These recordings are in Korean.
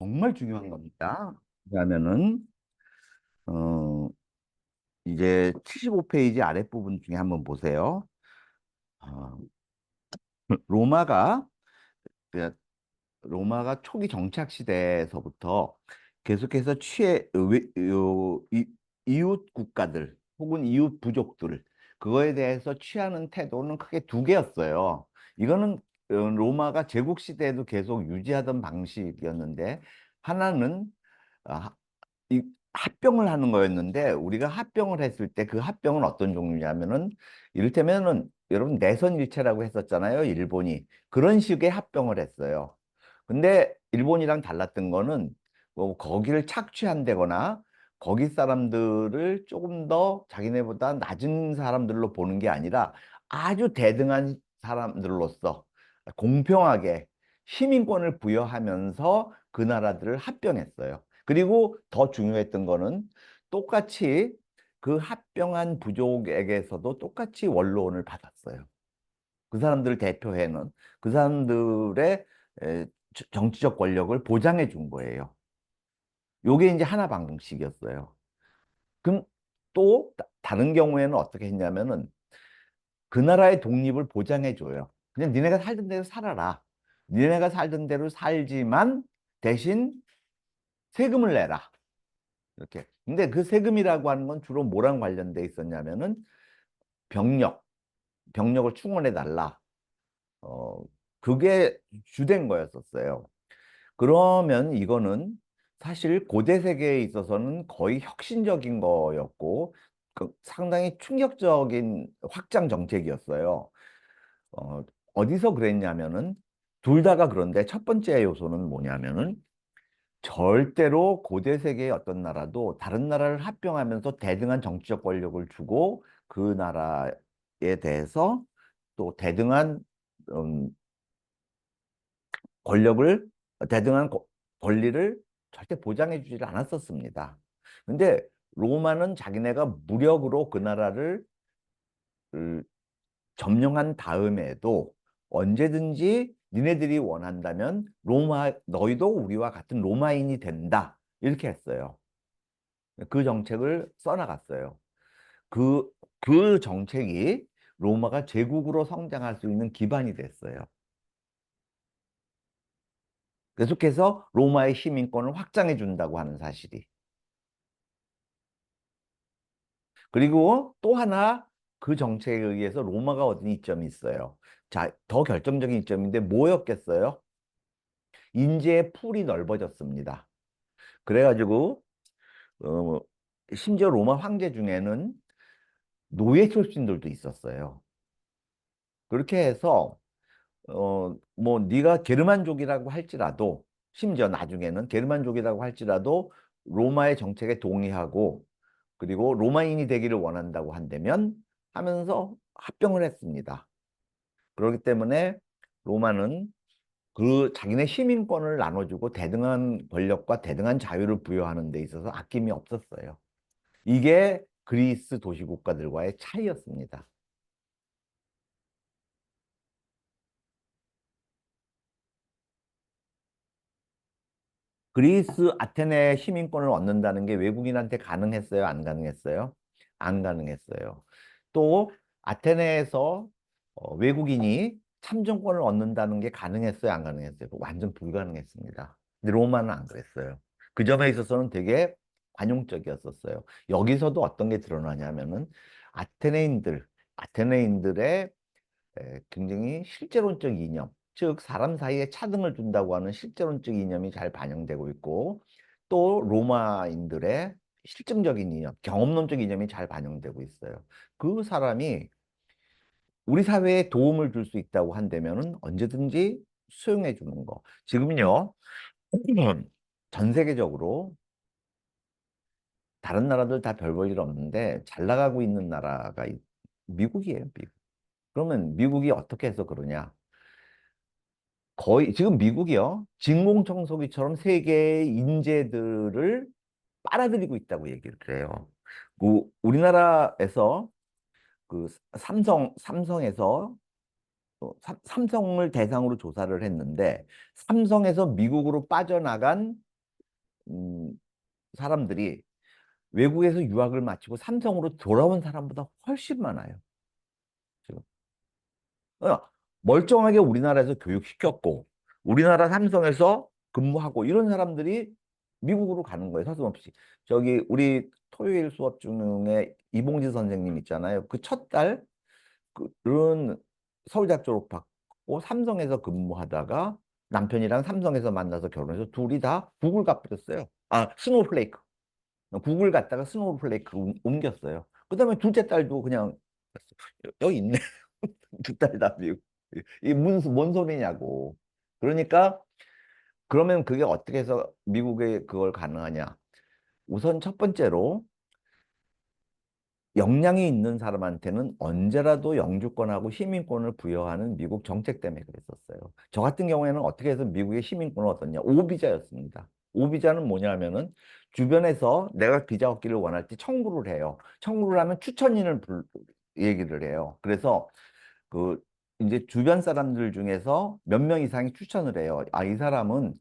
정말 중요한 겁니다. 왜냐하면은 어 이제 75페이지 아랫부분 중에 한번 보세요. 어, 로마가 그 로마가 초기 정착 시대에서부터 계속해서 이웃 국가들 혹은 이웃 부족들 그거에 대해서 취하는 태도는 크게 두 개였어요. 이거는 로마가 제국 시대에도 계속 유지하던 방식이었는데 하나는 아, 이 합병을 하는 거였는데 우리가 합병을 했을 때 그 합병은 어떤 종류냐면은 이를테면은 여러분 내선일체라고 했었잖아요. 일본이 그런 식의 합병을 했어요. 근데 일본이랑 달랐던 거는 뭐 거기를 착취한다거나 거기 사람들을 조금 더 자기네보다 낮은 사람들로 보는 게 아니라 아주 대등한 사람들로서 공평하게 시민권을 부여하면서 그 나라들을 합병했어요. 그리고 더 중요했던 거는 똑같이 그 합병한 부족에게서도 똑같이 원로원을 받았어요. 그 사람들을 대표해는 그 사람들의 에, 정치적 권력을 보장해 준 거예요. 요게 이제 하나 방식이었어요. 그럼 또 다른 경우에는 어떻게 했냐면은 그 나라의 독립을 보장해 줘요. 그냥 니네가 살던 대로 살아라. 니네가 살던 대로 살지만 대신 세금을 내라. 이렇게. 근데 그 세금이라고 하는 건 주로 뭐랑 관련돼 있었냐면은 병력, 병력을 충원해 달라. 어, 그게 주된 거였었어요. 그러면 이거는 사실 고대 세계에 있어서는 거의 혁신적인 거였고 상당히 충격적인 확장 정책이었어요. 어, 어디서 그랬냐면은 둘 다가 그런데 첫 번째 요소는 뭐냐면은 절대로 고대 세계의 어떤 나라도 다른 나라를 합병하면서 대등한 정치적 권력을 주고 그 나라에 대해서 또 대등한 음, 권력을 대등한 권리를 절대 보장해 주지 않았었습니다. 근데 로마는 자기네가 무력으로 그 나라를 음, 점령한 다음에도 언제든지 니네들이 원한다면 너희도 우리와 같은 로마인이 된다. 이렇게 했어요. 그 정책을 써나갔어요. 그, 그 정책이 로마가 제국으로 성장할 수 있는 기반이 됐어요. 계속해서 로마의 시민권을 확장해 준다고 하는 사실이. 그리고 또 하나 그 정책에 의해서 로마가 얻은 이점이 있어요. 자, 더 결정적인 이점인데 뭐였겠어요? 인재의 풀이 넓어졌습니다. 그래가지고 어, 심지어 로마 황제 중에는 노예 출신들도 있었어요. 그렇게 해서 뭐 네가 게르만족이라고 할지라도 심지어 나중에는 게르만족이라고 할지라도 로마의 정책에 동의하고 그리고 로마인이 되기를 원한다고 한다면 하면서 합병을 했습니다. 그렇기 때문에 로마는 그 자기네 시민권을 나눠주고 대등한 권력과 대등한 자유를 부여하는 데 있어서 아낌이 없었어요. 이게 그리스 도시국가들과의 차이였습니다. 그리스 아테네 시민권을 얻는다는 게 외국인한테 가능했어요? 안 가능했어요? 안 가능했어요. 또 아테네에서 외국인이 참정권을 얻는다는 게 가능했어요? 안 가능했어요? 완전 불가능했습니다. 근데 로마는 안 그랬어요. 그 점에 있어서는 되게 관용적이었었어요. 여기서도 어떤 게 드러나냐면은 아테네인들, 아테네인들의 굉장히 실제론적 이념, 즉 사람 사이에 차등을 둔다고 하는 실제론적 이념이 잘 반영되고 있고 또 로마인들의 실증적인 이념, 경험론적 이념이 잘 반영되고 있어요. 그 사람이 우리 사회에 도움을 줄 수 있다고 한다면은 언제든지 수용해 주는 거. 지금요, 전 세계적으로 다른 나라들 다 별 볼 일 없는데 잘 나가고 있는 나라가 미국이에요, 미국. 그러면 미국이 어떻게 해서 그러냐? 거의 지금 미국이요 진공청소기처럼 세계의 인재들을 빨아들이고 있다고 얘기를 해요. 우리나라에서 그 삼성에서 삼성을 대상으로 조사를 했는데 삼성에서 미국으로 빠져나간 음, 사람들이 외국에서 유학을 마치고 삼성으로 돌아온 사람보다 훨씬 많아요. 지금. 어, 멀쩡하게 우리나라에서 교육시켰고, 우리나라 삼성에서 근무하고, 이런 사람들이 미국으로 가는 거예요, 서슴없이. 저기, 우리 토요일 수업 중에 이봉지 선생님 있잖아요. 그 첫 달, 그런 서울대학 졸업하고 삼성에서 근무하다가 남편이랑 삼성에서 만나서 결혼해서 둘이 다 구글 가버렸어요. 아, 스노우플레이크. 구글 갔다가 스노우플레이크 옮겼어요. 그다음에 둘째 딸도 그냥 여기 있네. 두 딸 다 미국. 이게 뭔 소리냐고. 그러니까 그러면 그게 어떻게 해서 미국에 그걸 가능하냐? 우선 첫 번째로 역량이 있는 사람한테는 언제라도 영주권하고 시민권을 부여하는 미국 정책 때문에 그랬었어요. 저 같은 경우에는 어떻게 해서 미국의 시민권을 얻었냐? 오비자였습니다. 오비자는 뭐냐면은 주변에서 내가 비자 얻기를 원할 때 청구를 해요. 청구를 하면 추천인을 얘기를 해요. 그래서 그 이제 주변 사람들 중에서 몇 명 이상이 추천을 해요. 아, 이 사람은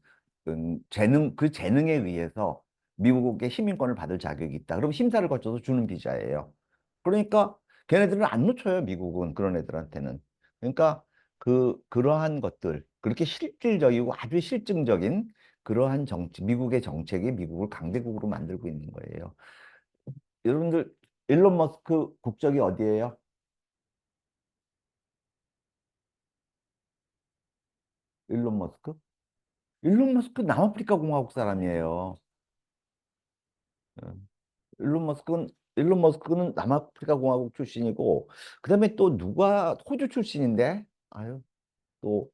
그 재능에 의해서 미국의 시민권을 받을 자격이 있다. 그럼 심사를 거쳐서 주는 비자예요. 그러니까 걔네들은 안 놓쳐요, 미국은 그런 애들한테는. 그러니까 그러한 것들, 그렇게 실질적이고 아주 실증적인 그러한 미국의 정책이 미국을 강대국으로 만들고 있는 거예요. 여러분들 일론 머스크 국적이 어디예요? 일론 머스크? 일론 머스크 남아프리카 공화국 사람이에요. 어. 일론 머스크는 남아프리카 공화국 출신이고, 그다음에 또 누가 호주 출신인데, 아유, 또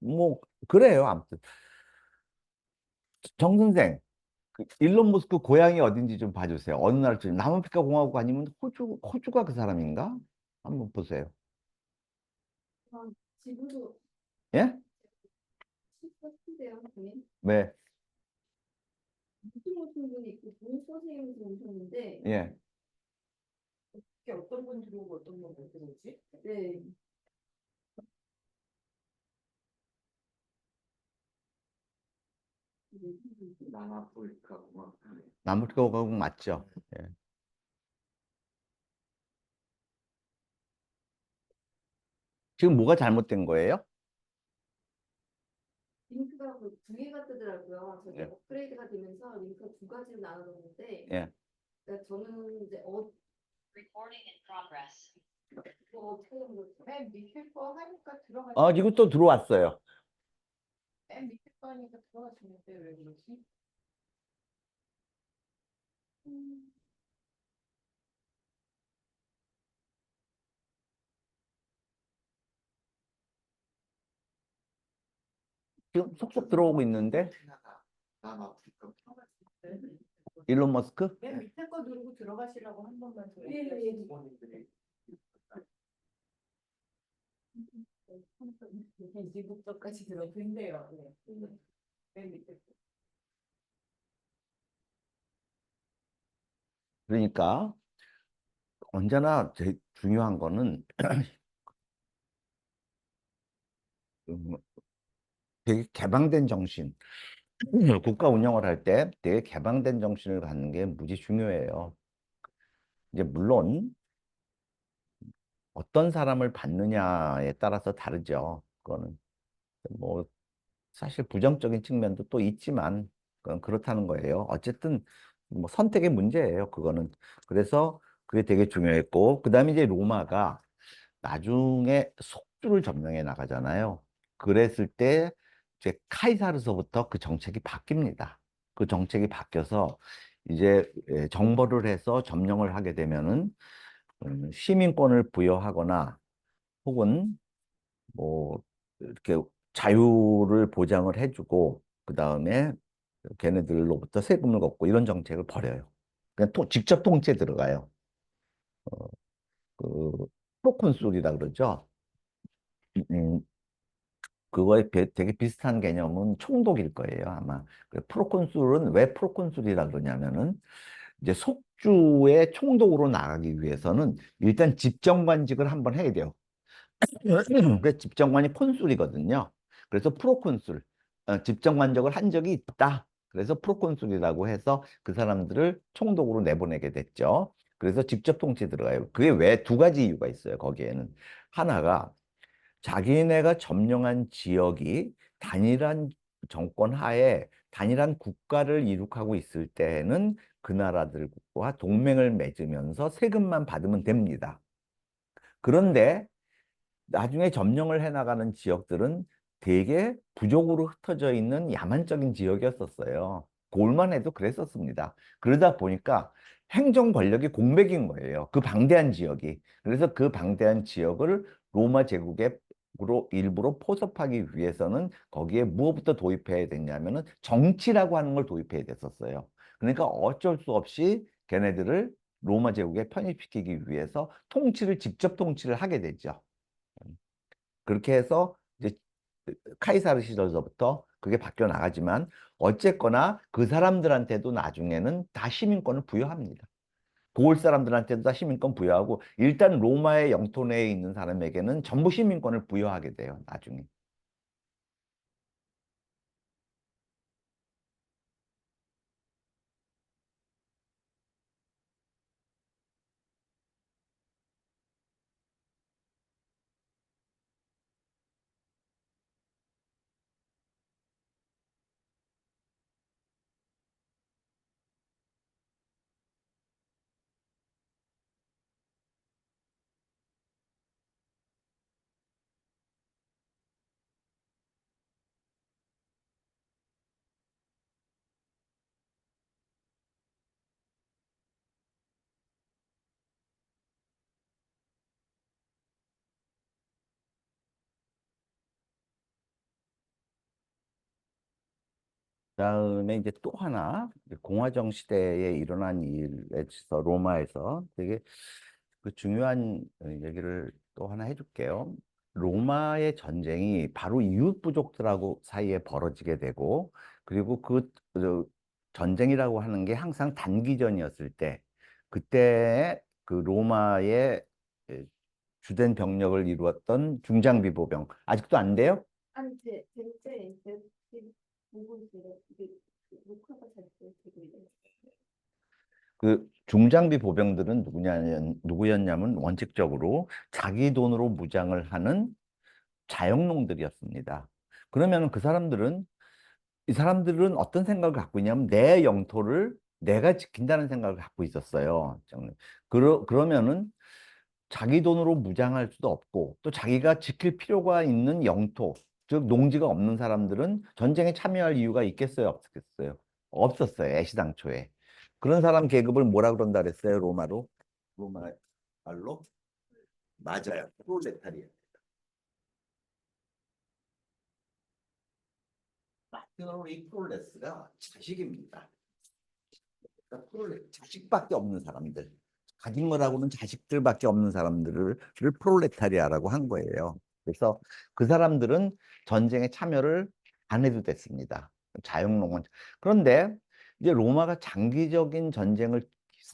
뭐 그래요. 아무튼 정 선생, 일론 머스크 고향이 어딘지 좀 봐주세요. 어느 나라 출신? 남아프리카 공화국 아니면 호주가 그 사람인가? 한번 보세요. 지금도 예? 시대요, 선생님. 네, 무슨 오신 분이 있고 문 선생님이 오셨는데 예. 이게 어떤 분 들어오고 어떤 분 들어오지? 네. 남아프리카 공화국. 남아프리카 공화국 맞죠? 예. 지금 뭐가 잘못된 거예요? 링크가 두 개가 뜨더라고요. 저게 예. 업그레이드가 되면서 링크가 두 가지로 나눠졌는데 예. 그러니까 저는 이제 Recording in progress. 어떻게 된 거지? 맨 밑에 거 하니까 이거 또 들어왔어요. 맨 밑에 거 하니까 들어가시는데 왜 그러지? 음. 지금 속속 들어오고 있는데, 일론 머스크? 맨 밑에 거 누르고 들어가시라고 한 번만 더 얘기해 주세요. 미국적까지 들어본대요. 네. 맨 밑에 거. 그러니까 언제나 제일 중요한 거는 음, 되게 개방된 정신, 국가 운영을 할 때 되게 개방된 정신을 갖는 게 무지 중요해요. 이제 물론 어떤 사람을 받느냐에 따라서 다르죠. 그거는 뭐 사실 부정적인 측면도 또 있지만 그건 그렇다는 거예요. 어쨌든 뭐 선택의 문제예요. 그거는. 그래서 그게 되게 중요했고, 그다음에 이제 로마가 나중에 속주를 점령해 나가잖아요. 그랬을 때 이제 카이사르서부터 그 정책이 바뀝니다. 그 정책이 바뀌어서 이제 정벌을 해서 점령을 하게 되면은 시민권을 부여하거나 혹은 뭐 이렇게 자유를 보장을 해주고 그 다음에 걔네들로부터 세금을 걷고 이런 정책을 벌여요. 그냥 직접 통치에 들어가요. 그 프로콘술이라 그러죠. 음, 그거에 되게 비슷한 개념은 총독일 거예요, 아마. 프로콘술은 왜 프로콘술이라 그러냐면은 이제 속주의 총독으로 나가기 위해서는 일단 집정관직을 한번 해야 돼요. 그 집정관이 콘술이거든요. 그래서 프로콘술, 집정관직을 한 적이 있다. 그래서 프로콘술이라고 해서 그 사람들을 총독으로 내보내게 됐죠. 그래서 직접 통치 들어가요. 그게 왜 두 가지 이유가 있어요. 거기에는 하나가 자기네가 점령한 지역이 단일한 정권 하에 단일한 국가를 이룩하고 있을 때에는 그 나라들과 동맹을 맺으면서 세금만 받으면 됩니다. 그런데 나중에 점령을 해나가는 지역들은 되게 부족으로 흩어져 있는 야만적인 지역이었었어요. 골만 해도 그랬었습니다. 그러다 보니까 행정 권력이 공백인 거예요. 그 방대한 지역이. 그래서 그 방대한 지역을 로마 제국으로 일부러 포섭하기 위해서는 거기에 무엇부터 도입해야 됐냐면은 정치라고 하는 걸 도입해야 됐었어요. 그러니까 어쩔 수 없이 걔네들을 로마 제국에 편입시키기 위해서 직접 통치를 하게 되죠. 그렇게 해서 이제 카이사르 시절서부터 그게 바뀌어 나가지만 어쨌거나 그 사람들한테도 나중에는 다 시민권을 부여합니다. 도울 사람들한테도 다 시민권 부여하고 일단 로마의 영토 내에 있는 사람에게는 전부 시민권을 부여하게 돼요. 나중에. 그다음에 이제 또 하나 공화정 시대에 일어난 일에서 로마에서 되게 그 중요한 얘기를 또 하나 해줄게요. 로마의 전쟁이 바로 이웃 부족들하고 사이에 벌어지게 되고 그리고 그 전쟁이라고 하는 게 항상 단기전이었을 때 그때 그 로마의 주된 병력을 이루었던 중장비 보병 아직도 안 돼요? 아니, 지금 보고 있어요. 이게 녹화가 잘 되고 있어요. 그 중장비 보병들은 누구였냐면 원칙적으로 자기 돈으로 무장을 하는 자영농들이었습니다. 그러면 이 사람들은 어떤 생각을 갖고 있냐면 내 영토를 내가 지킨다는 생각을 갖고 있었어요. 그러면은 자기 돈으로 무장할 수도 없고 또 자기가 지킬 필요가 있는 영토, 즉 농지가 없는 사람들은 전쟁에 참여할 이유가 있겠어요, 없겠어요? 없었어요, 애시당초에. 그런 사람 계급을 뭐라 그런다 그랬어요, 로마로? 로마 말로? 맞아요. 프롤레타리아. 라틴어로 이 프롤레스가 자식입니다. 그러니까 자식밖에 없는 사람들. 가진 거라고는 자식들밖에 없는 사람들을 프롤레타리아라고 한 거예요. 그래서 그 사람들은 전쟁에 참여를 안 해도 됐습니다. 자영농은. 그런데 이제 로마가 장기적인 전쟁을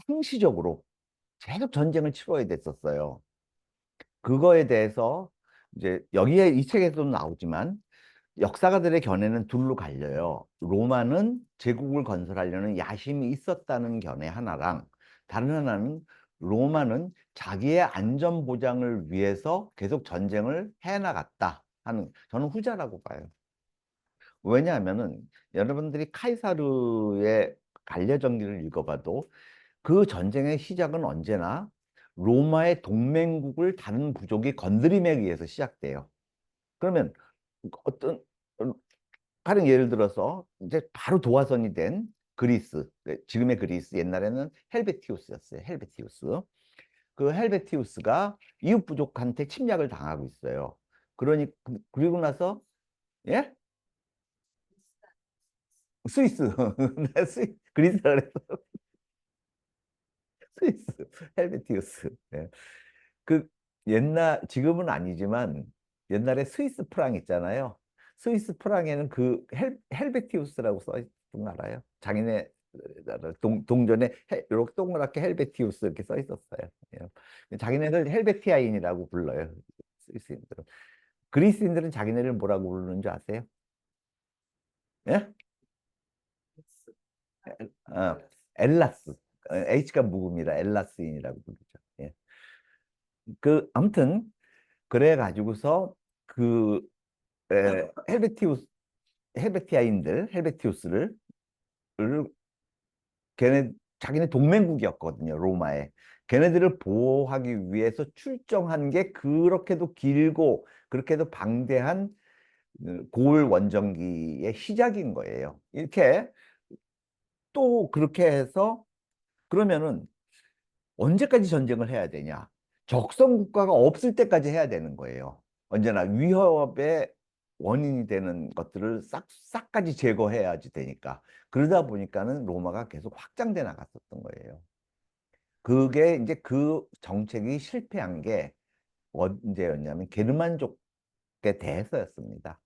상시적으로 계속 전쟁을 치러야 됐었어요. 그거에 대해서 이제 여기에 이 책에서도 나오지만 역사가들의 견해는 둘로 갈려요. 로마는 제국을 건설하려는 야심이 있었다는 견해 하나랑 다른 하나는 로마는 자기의 안전 보장을 위해서 계속 전쟁을 해나갔다 하는 저는 후자라고 봐요. 왜냐하면은 여러분들이 카이사르의 갈려전기를 읽어봐도 그 전쟁의 시작은 언제나 로마의 동맹국을 다른 부족이 건드림에 의해서 시작돼요. 그러면 어떤 가령 예를 들어서 이제 바로 도화선이 된 그리스, 지금의 그리스, 옛날에는 헬베티우스였어요. 헬베티우스. 그 헬베티우스가 이웃 부족한테 침략을 당하고 있어요. 그리고 나서 예? 스위스. 그리스라 그랬어. 스위스. 헬베티우스. 예. 그 지금은 아니지만 옛날에 스위스 프랑 있잖아요. 스위스 프랑에는 그 헬베티우스라고 써 있던 거 알아요? 자기네 동전에 이렇게 동그랗게 헬베티우스 이렇게 써 있었어요. 예. 자기네들 헬베티아인이라고 불러요. 스위스인들은. 그리스인들은 자기네를 뭐라고 부르는 줄 아세요? 예? 어, 엘라스. H가 묵음이라 엘라스인이라고 부르죠. 예. 아무튼 그래 가지고서 그 헬베티우스를 걔네 자기네 동맹국이었거든요, 로마에. 걔네들을 보호하기 위해서 출정한 게 그렇게도 길고 그렇게도 방대한 고을 원정기의 시작인 거예요. 이렇게 또 그렇게 해서 그러면은 언제까지 전쟁을 해야 되냐? 적성 국가가 없을 때까지 해야 되는 거예요. 언제나 위협의 원인이 되는 것들을 싹까지 제거해야지 되니까. 그러다 보니까는 로마가 계속 확장돼 나갔었던 거예요. 그게 이제 그 정책이 실패한 게 언제였냐면 게르만족에 대해서였습니다.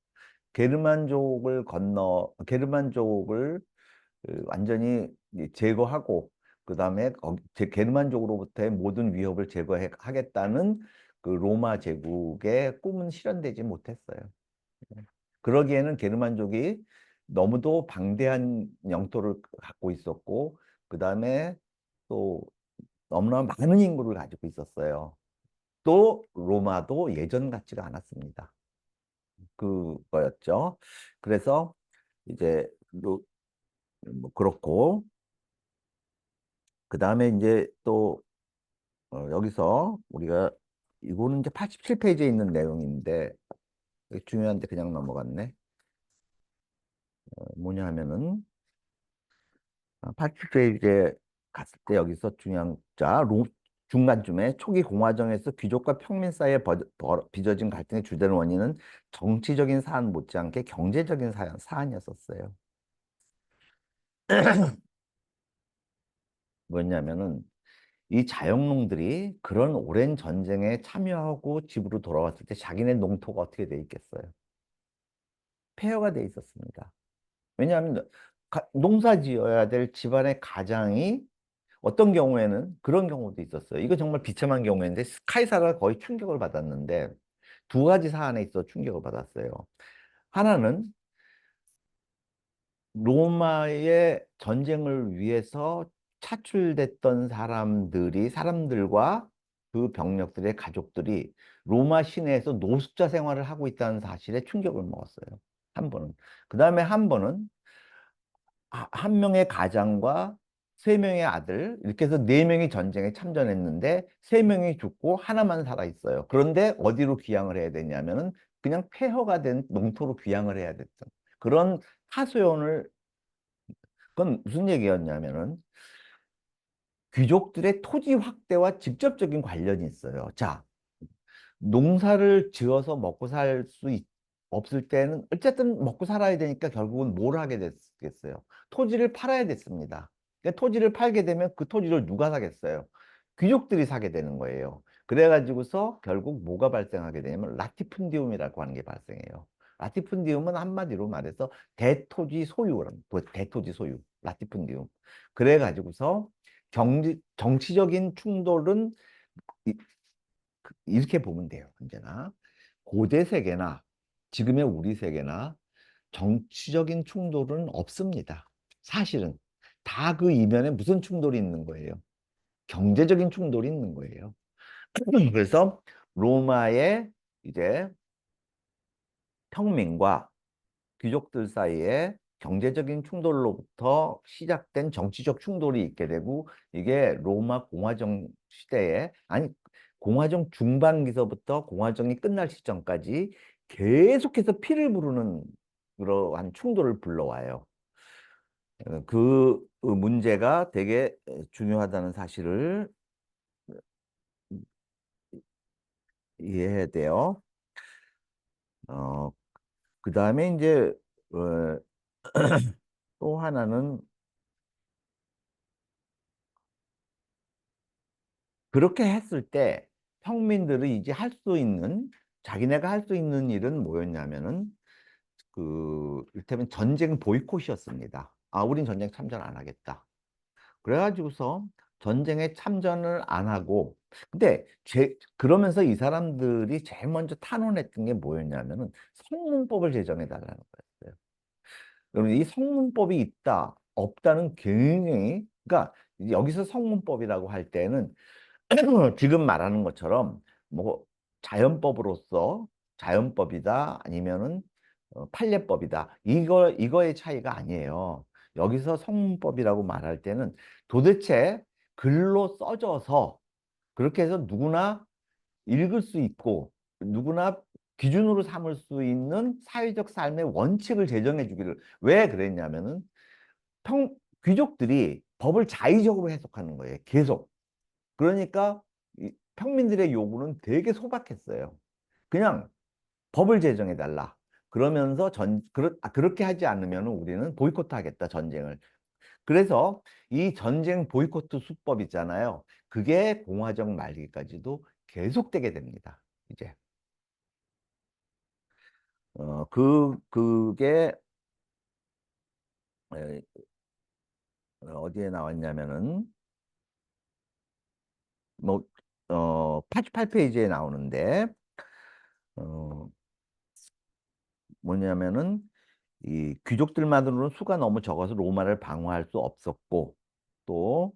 게르만족을 완전히 제거하고 그다음에 게르만족으로부터의 모든 위협을 제거하겠다는 그 로마 제국의 꿈은 실현되지 못했어요. 그러기에는 게르만족이 너무도 방대한 영토를 갖고 있었고 그다음에 또 너무나 많은 인구를 가지고 있었어요. 또 로마도 예전 같지가 않았습니다. 그거였죠. 그래서 이제 뭐 그렇고 그 다음에 이제 또 여기서 우리가 이거는 이제 87페이지에 있는 내용인데 중요한데 그냥 넘어갔네. 뭐냐 하면은 87페이지에 갔을 때 여기서 중요한 중간쯤에 초기 공화정에서 귀족과 평민 사이에 빚어진 갈등의 주된 원인은 정치적인 사안 못지않게 경제적인 사안이었었어요. 뭐냐면은 이 자영농들이 그런 오랜 전쟁에 참여하고 집으로 돌아왔을 때 자기네 농토가 어떻게 돼 있겠어요? 폐허가 돼 있었습니다. 왜냐하면 농사 지어야 될 집안의 가장이 어떤 경우에는 그런 경우도 있었어요. 이거 정말 비참한 경우인데 카이사르가 거의 충격을 받았는데 두 가지 사안에 있어 충격을 받았어요. 하나는 로마의 전쟁을 위해서 차출됐던 사람들과 그 병력들의 가족들이 로마 시내에서 노숙자 생활을 하고 있다는 사실에 충격을 먹었어요. 한 번은. 그 다음에 한 번은 한 명의 가장과 세 명의 아들, 이렇게 해서 네 명이 전쟁에 참전했는데 세 명이 죽고 하나만 살아 있어요. 그런데 어디로 귀향을 해야 되냐면은 그냥 폐허가 된 농토로 귀향을 해야 됐던 그런 하소연을 그건 무슨 얘기였냐면은 귀족들의 토지 확대와 직접적인 관련이 있어요. 자, 농사를 지어서 먹고 살 수 없을 때는 어쨌든 먹고 살아야 되니까 결국은 뭘 하게 됐겠어요? 토지를 팔아야 됐습니다. 그러니까 토지를 팔게 되면 그 토지를 누가 사겠어요? 귀족들이 사게 되는 거예요. 그래가지고서 결국 뭐가 발생하게 되냐면 라티푼디움이라고 하는 게 발생해요. 라티푼디움은 한마디로 말해서 대토지 소유, 라티푼디움. 그래가지고서 정치적인 충돌은 이렇게 보면 돼요. 언제나 고대 세계나 지금의 우리 세계나 정치적인 충돌은 없습니다. 사실은 다 그 이면에 무슨 충돌이 있는 거예요? 경제적인 충돌이 있는 거예요. 그래서 로마의 이제 평민과 귀족들 사이에 경제적인 충돌로부터 시작된 정치적 충돌이 있게 되고 이게 로마 공화정 시대에 아니 공화정 중반기서부터 공화정이 끝날 시점까지 계속해서 피를 부르는 그러한 충돌을 불러와요. 그 문제가 되게 중요하다는 사실을 이해해야 돼요. 어, 그 다음에 이제 어, 또 하나는 그렇게 했을 때 평민들이 이제 자기네가 할 수 있는 일은 뭐였냐면은 이를테면 전쟁 보이콧이었습니다. 아, 우린 전쟁 참전 안 하겠다. 그래가지고서 전쟁에 참전을 안 하고 근데 그러면서 이 사람들이 제일 먼저 탄원했던 게 뭐였냐면은 성문법을 제정해 달라는 거였어요. 그러면 이 성문법이 있다. 없다는 굉장히, 그러니까 여기서 성문법이라고 할 때는 지금 말하는 것처럼 뭐 자연법으로서 자연법이다 아니면은 판례법이다 이거의 차이가 아니에요. 여기서 성문법이라고 말할 때는 도대체 글로 써져서 그렇게 해서 누구나 읽을 수 있고 누구나 기준으로 삼을 수 있는 사회적 삶의 원칙을 제정해 주기를 왜 그랬냐면은 평 귀족들이 법을 자의적으로 해석하는 거예요. 계속. 그러니까 평민들의 요구는 되게 소박했어요. 그냥 법을 제정해 달라. 그러면서 그렇게 하지 않으면 우리는 보이콧 하겠다, 전쟁을. 그래서 이 전쟁 보이콧 수법 있잖아요. 그게 공화정 말기까지도 계속되게 됩니다. 이제. 그게 에, 어디에 나왔냐면은 뭐 88페이지에 나오는데 어, 뭐냐면은 이 귀족들만으로는 수가 너무 적어서 로마를 방어할 수 없었고 또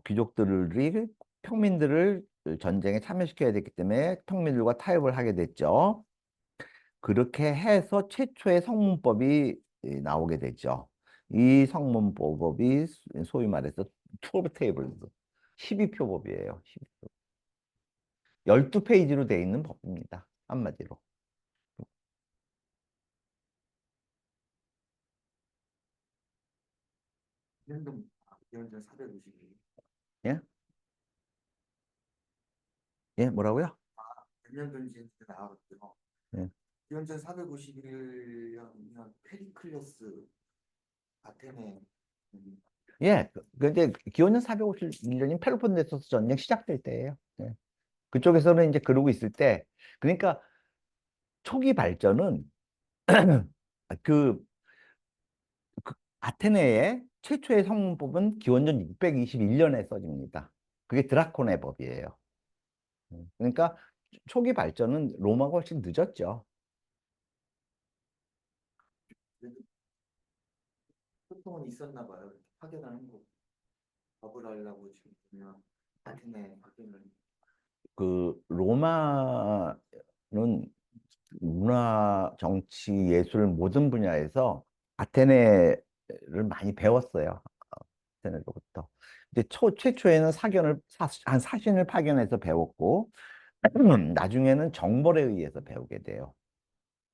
귀족들이 평민들을 전쟁에 참여시켜야 됐기 때문에 평민들과 타협을 하게 됐죠. 그렇게 해서 최초의 성문법이 나오게 되죠. 이 성문법이 소위 말해서 12 테이블스, 12표법이에요. 12페이지로 되어 있는 법입니다. 한마디로. 연동 연전 452. 예? 예, 뭐라고요? 몇년 전에 나왔죠. 예. 연전 451년 페리클레스 아테네. 예, 근데 기원전 451년인 펠로폰네소스 전쟁 시작될 때예요. 예. 그쪽에서는 이제 그러고 있을 때, 그러니까 초기 발전은 그, 아테네의 최초의 성문법은 기원전 621년에 써집니다. 그게 드라코네 법이에요. 그러니까 초기 발전은 로마가 훨씬 늦었죠. 그래도 소통은 있었나 봐요. 이렇게 파견하는 거 밥을 하려고 지금 보면 아테네 파견을. 로마는 문화, 정치, 예술 모든 분야에서 아테네를 많이 배웠어요. 아테네로부터. 이제 최초에는 한 사신을 파견해서 배웠고, 나중에는 정벌에 의해서 배우게 돼요.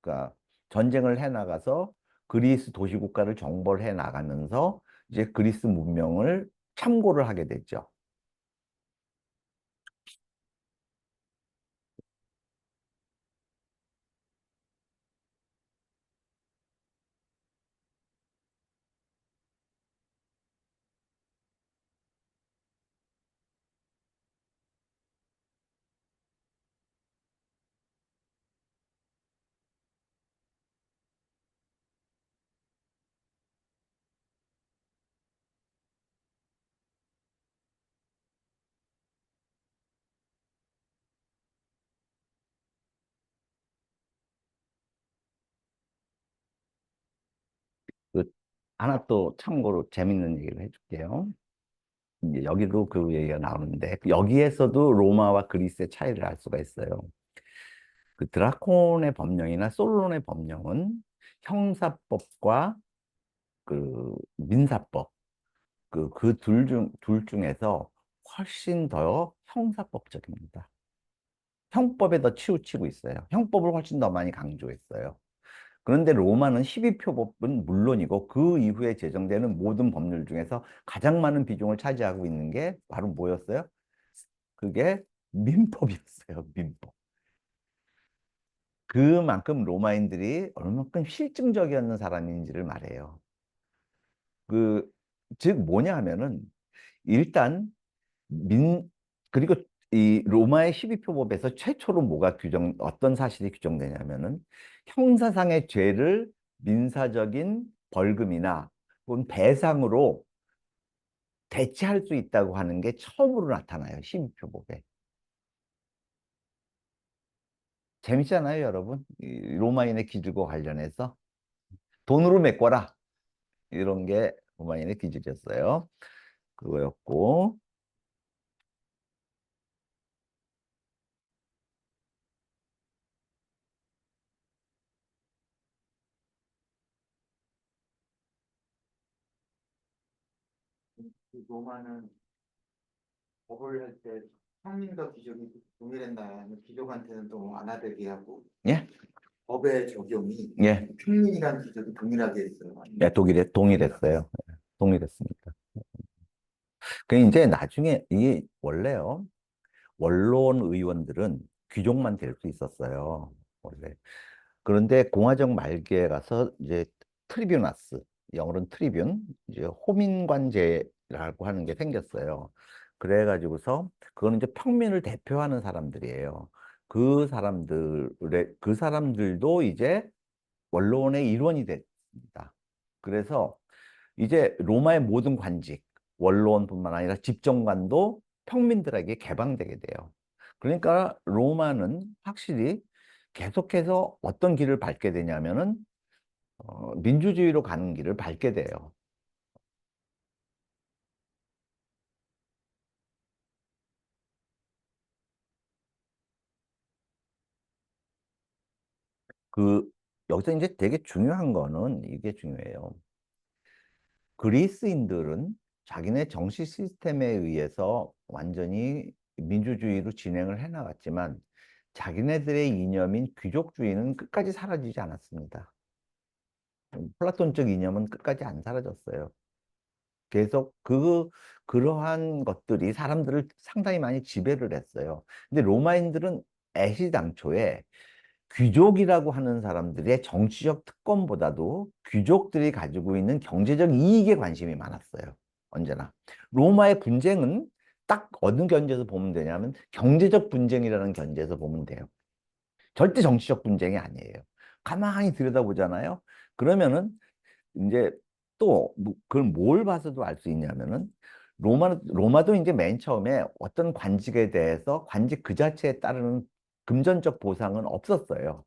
그러니까 전쟁을 해 나가서 그리스 도시국가를 정벌해 나가면서 이제 그리스 문명을 참고를 하게 됐죠. 그 하나 또 참고로 재밌는 얘기를 해줄게요. 이제 여기도 그 얘기가 나오는데 여기에서도 로마와 그리스의 차이를 알 수가 있어요. 그 드라콘의 법령이나 솔론의 법령은 형사법과 그 민사법 그 둘 중에서 훨씬 더 형사법적입니다. 형법에 더 치우치고 있어요. 형법을 훨씬 더 많이 강조했어요. 그런데 로마는 12표법은 물론이고 그 이후에 제정되는 모든 법률 중에서 가장 많은 비중을 차지하고 있는 게 바로 뭐였어요? 그게 민법이었어요. 민법. 그만큼 로마인들이 얼마큼 실증적이었는 사람인지를 말해요. 그, 즉 뭐냐 하면은 일단 민 그리고 이 로마의 12표법에서 최초로 어떤 사실이 규정되냐면은 형사상의 죄를 민사적인 벌금이나 혹은 배상으로 대체할 수 있다고 하는 게 처음으로 나타나요. 12표법에. 재밌잖아요, 여러분. 이 로마인의 기술과 관련해서 돈으로 메꿔라. 이런 게 로마인의 기질이었어요. 그거였고, 그 로마는 법을 할 때 평민과 귀족이 동일했나요? 아니면 귀족한테는 또 완화되게 하고 예, 법의 적용이 예, 평민이랑 귀족이 동일하게 했어요. 예, 아니면 동일했어요. 동일했습니다. 그 이제 나중에 이게 원래요. 원로원 의원들은 귀족만 될 수 있었어요. 원래. 그런데 공화정 말기에 가서 이제 트리뷰나스, 영어로는 트리뷴, 이제 호민관제라고 하는 게 생겼어요. 그래가지고서 그거는 이제 평민을 대표하는 사람들이에요. 그 사람들도 이제 원로원의 일원이 됐습니다. 그래서 이제 로마의 모든 관직, 원로원뿐만 아니라 집정관도 평민들에게 개방되게 돼요. 그러니까 로마는 확실히 계속해서 어떤 길을 밟게 되냐면은 민주주의로 가는 길을 밟게 돼요. 그 여기서 이제 되게 중요한 거는 이게 중요해요. 그리스인들은 자기네 정치 시스템에 의해서 완전히 민주주의로 진행을 해나갔지만 자기네들의 이념인 귀족주의는 끝까지 사라지지 않았습니다. 플라톤적 이념은 끝까지 안 사라졌어요. 계속 그러한 것들이 사람들을 상당히 많이 지배를 했어요. 근데 로마인들은 애시당초에 귀족이라고 하는 사람들의 정치적 특권보다도 귀족들이 가지고 있는 경제적 이익에 관심이 많았어요. 언제나. 로마의 분쟁은 딱 어느 견지에서 보면 되냐면 경제적 분쟁이라는 견지에서 보면 돼요. 절대 정치적 분쟁이 아니에요. 가만히 들여다보잖아요. 그러면은 이제 또 그걸 뭘 봐서도 알 수 있냐면은 로마도 이제 맨 처음에 어떤 관직에 대해서 관직 그 자체에 따르는 금전적 보상은 없었어요.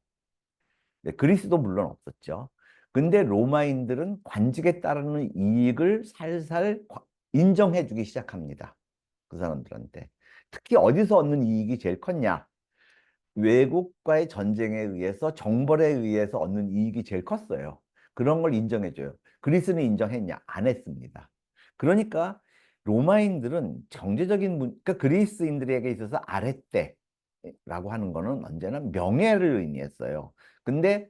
네, 그리스도 물론 없었죠. 근데 로마인들은 관직에 따르는 이익을 살살 인정해주기 시작합니다. 그 사람들한테. 특히 어디서 얻는 이익이 제일 컸냐? 외국과의 전쟁에 의해서 정벌에 의해서 얻는 이익이 제일 컸어요. 그런 걸 인정해줘요. 그리스는 인정했냐? 안 했습니다. 그러니까 로마인들은 그러니까 그리스인들에게 있어서 아랫대라고 하는 거는 언제나 명예를 의미했어요. 근데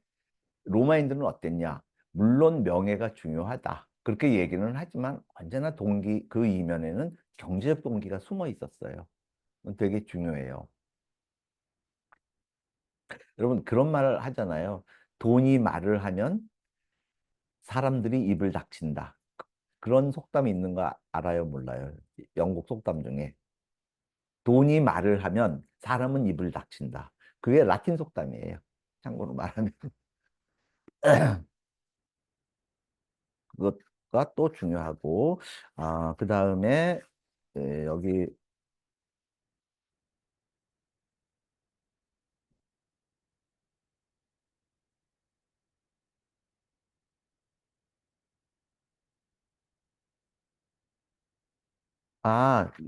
로마인들은 어땠냐? 물론 명예가 중요하다. 그렇게 얘기는 하지만 언제나 그 이면에는 경제적 동기가 숨어 있었어요. 되게 중요해요. 여러분 그런 말을 하잖아요. 돈이 말을 하면 사람들이 입을 닥친다. 그런 속담이 있는 거 알아요? 몰라요? 영국 속담 중에 돈이 말을 하면 사람은 입을 닥친다. 그게 라틴 속담이에요. 참고로 말하면 그것가 또 중요하고 그 다음에 여기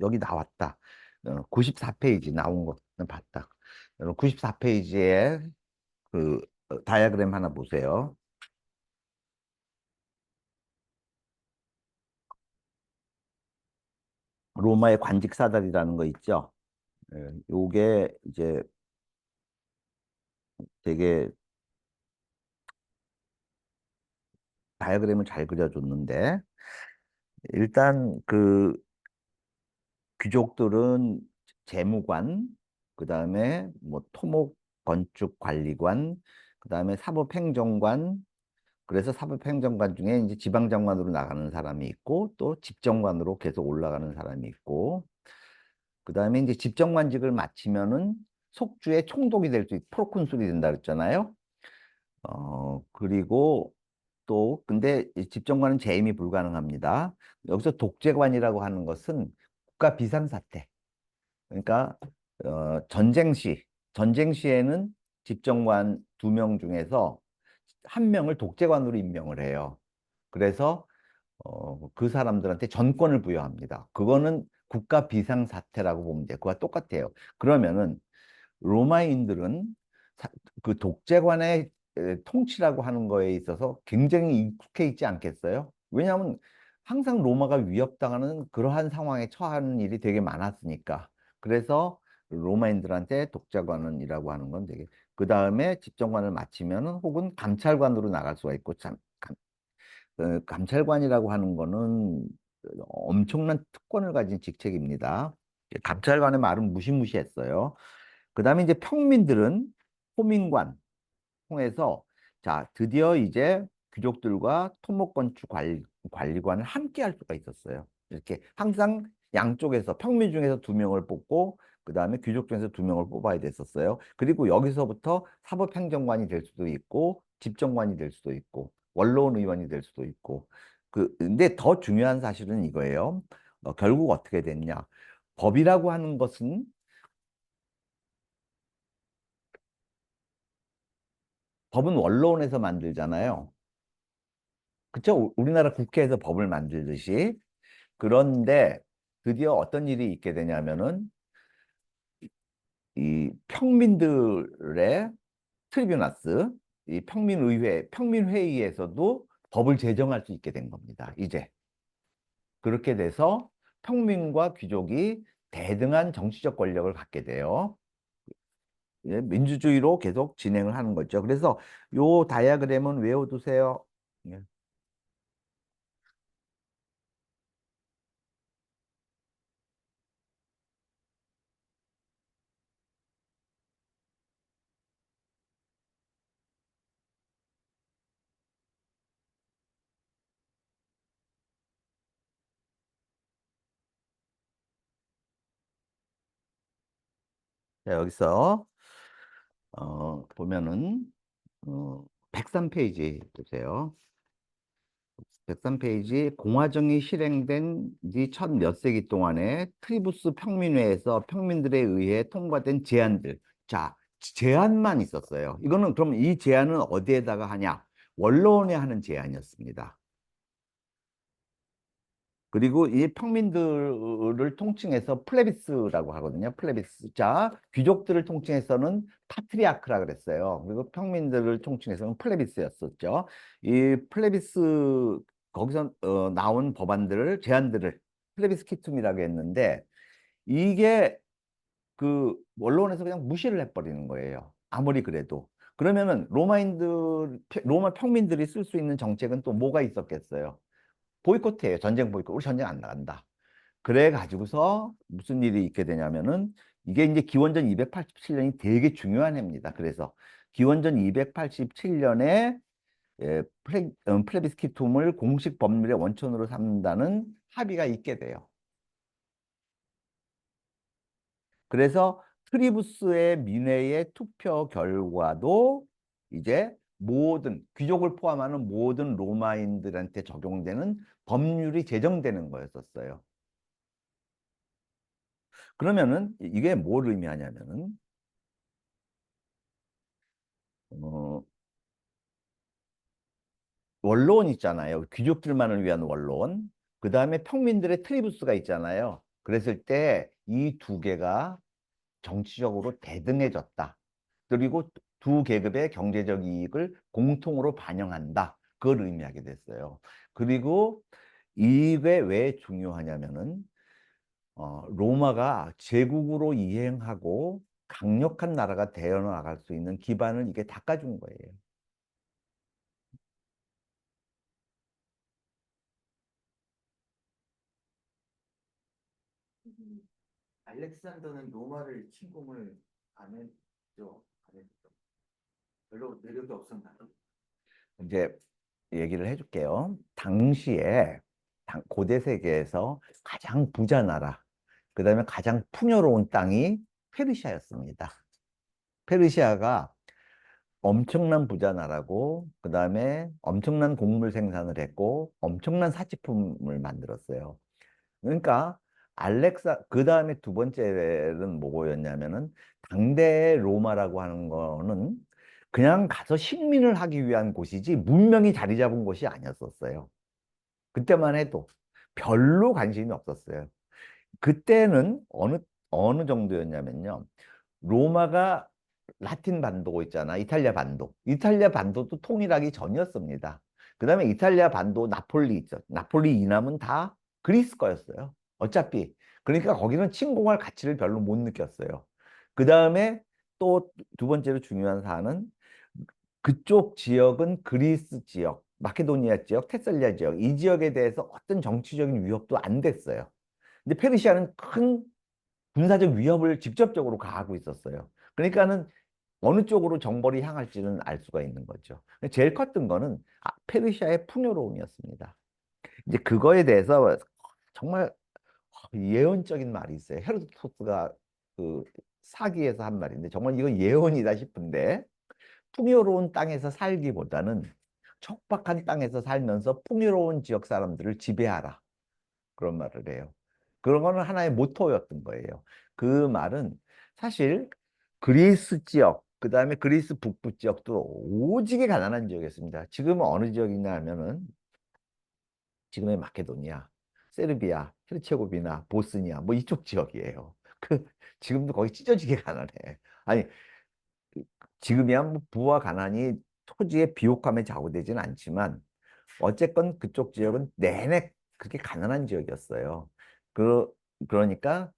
여기 나왔다. 94페이지 나온 거는 봤다. 94페이지에 그 다이어그램 하나 보세요. 로마의 관직 사다리라는 거 있죠. 요게 이제 되게 다이어그램을 잘 그려줬는데 일단 그 귀족들은 재무관, 그 다음에 뭐 토목 건축 관리관, 그 다음에 사법행정관, 그래서 사법행정관 중에 이제 지방장관으로 나가는 사람이 있고 또 집정관으로 계속 올라가는 사람이 있고 그 다음에 이제 집정관직을 마치면은 속주의 총독이 될 수 있고 프로콘술이 된다 그랬잖아요. 그리고 또 근데 이 집정관은 재임이 불가능합니다. 여기서 독재관이라고 하는 것은 국가 비상사태. 그러니까 전쟁 시에는 집정관 2명 중에서 한 명을 독재관으로 임명을 해요. 그래서 그 사람들한테 전권을 부여합니다. 그거는 국가 비상사태라고 보면 돼요. 그와 똑같아요. 그러면은 로마인들은 사- 그 독재관의 통치라고 하는 거에 있어서 굉장히 익숙해 있지 않겠어요? 왜냐하면 항상 로마가 위협당하는 그러한 상황에 처하는 일이 되게 많았으니까. 그래서 로마인들한테 독재관이라고 하는 건 되게 그 다음에 집정관을 마치면 혹은 감찰관으로 나갈 수가 있고 감찰관이라고 하는 거는 엄청난 특권을 가진 직책입니다. 감찰관의 말은 무시무시했어요. 그 다음에 이제 평민들은 호민관 통해서 자 드디어 이제 귀족들과 토목건축 관리관을 함께 할 수가 있었어요. 이렇게 항상 양쪽에서 평민 중에서 두 명을 뽑고 그 다음에 귀족 중에서 두 명을 뽑아야 됐었어요. 그리고 여기서부터 사법행정관이 될 수도 있고 집정관이 될 수도 있고 원로원 의원이 될 수도 있고 근데 더 중요한 사실은 이거예요. 결국 어떻게 됐냐? 법이라고 하는 것은 법은 원로원에서 만들잖아요. 그쵸? 우리나라 국회에서 법을 만들듯이. 그런데 드디어 어떤 일이 있게 되냐면은 이 평민들의 트리뷰나스, 이 평민의회, 평민회의에서도 법을 제정할 수 있게 된 겁니다. 이제. 그렇게 돼서 평민과 귀족이 대등한 정치적 권력을 갖게 돼요. 예, 민주주의로 계속 진행을 하는 거죠. 그래서 요 다이아그램은 외워두세요. 예. 자, 여기서 보면은 103페이지 보세요. 103페이지 공화정이 실행된 뒤 첫 몇 세기 동안에 트리부스 평민회에서 평민들에 의해 통과된 제안들. 자, 제안만 있었어요. 이거는 그럼 이 제안은 어디에다가 하냐? 원로원에 하는 제안이었습니다. 그리고 이 평민들을 통칭해서 플레비스라고 하거든요. 플레비스. 자, 귀족들을 통칭해서는 파트리아크라 그랬어요. 그리고 평민들을 통칭해서는 플레비스였었죠. 이 플레비스 거기서 나온 법안들을 제안들을 플레비스키툼이라고 했는데 이게 그 원로원에서 그냥 무시를 해버리는 거예요. 아무리 그래도. 그러면은 로마 평민들이 쓸 수 있는 정책은 또 뭐가 있었겠어요? 보이콧해요. 전쟁 보이콧. 우리 전쟁 안 나간다. 그래 가지고서 무슨 일이 있게 되냐면은 이게 이제 기원전 287년이 되게 중요한 해입니다. 그래서 기원전 287년에 플레비스키툼을 공식 법률의 원천으로 삼는다는 합의가 있게 돼요. 그래서 트리부스의 민회의 투표 결과도 이제 모든 귀족을 포함하는 모든 로마인들한테 적용되는 법률이 제정되는 거였었어요. 그러면은 이게 뭘 의미하냐면은 어, 원로원 있잖아요. 귀족들만을 위한 원로원. 그 다음에 평민들의 트리부스가 있잖아요. 그랬을 때 이 두 개가 정치적으로 대등해졌다. 그리고 두 계급의 경제적 이익을 공통으로 반영한다. 그걸 의미하게 됐어요. 그리고 이게 왜 중요하냐면은 로마가 제국으로 이행하고 강력한 나라가 되어 나갈 수 있는 기반을 이게 닦아준 거예요. 알렉산더는 로마를 침공을 안 했죠. 안 했죠. 별로 매력이 없었나요? 이제 얘기를 해줄게요. 당시에 고대 세계에서 가장 부자 나라, 그 다음에 가장 풍요로운 땅이 페르시아였습니다. 페르시아가 엄청난 부자 나라고, 그 다음에 엄청난 곡물 생산을 했고, 엄청난 사치품을 만들었어요. 그러니까 그 다음에 두 번째는 뭐였냐면은 당대 로마라고 하는 거는 그냥 가서 식민을 하기 위한 곳이지 문명이 자리 잡은 곳이 아니었었어요. 그때만 해도 별로 관심이 없었어요. 그때는 어느 정도였냐면요. 로마가 라틴 반도 있잖아. 이탈리아 반도. 이탈리아 반도도 통일하기 전이었습니다. 그다음에 이탈리아 반도 나폴리 있죠. 나폴리 이남은 다 그리스 거였어요. 어차피. 그러니까 거기는 침공할 가치를 별로 못 느꼈어요. 그다음에 또 두 번째로 중요한 사안은 그쪽 지역은 그리스 지역, 마케도니아 지역, 테살리아 지역, 이 지역에 대해서 어떤 정치적인 위협도 안 됐어요. 근데 페르시아는 큰 군사적 위협을 직접적으로 가하고 있었어요. 그러니까는 어느 쪽으로 정벌이 향할지는 알 수가 있는 거죠. 제일 컸던 거는 페르시아의 풍요로움이었습니다. 이제 그거에 대해서 정말 예언적인 말이 있어요. 헤로도토스가 그 사기에서 한 말인데 정말 이거 예언이다 싶은데 풍요로운 땅에서 살기보다는 척박한 땅에서 살면서 풍요로운 지역 사람들을 지배하라. 그런 말을 해요. 그런 거는 하나의 모토였던 거예요. 그 말은 사실 그리스 지역, 그 다음에 그리스 북부 지역도 오지게 가난한 지역이었습니다. 지금은 어느 지역이냐 하면은 지금의 마케도니아, 세르비아, 헤르체고비나, 보스니아 뭐 이쪽 지역이에요. 그 지금도 거의 찢어지게 가난해. 아니 지금이야 뭐 부와 가난이 토지의 비옥함에 좌우되진 않지만 어쨌건 그쪽 지역은 내내 그렇게 가난한 지역이었어요. 그, 그러니까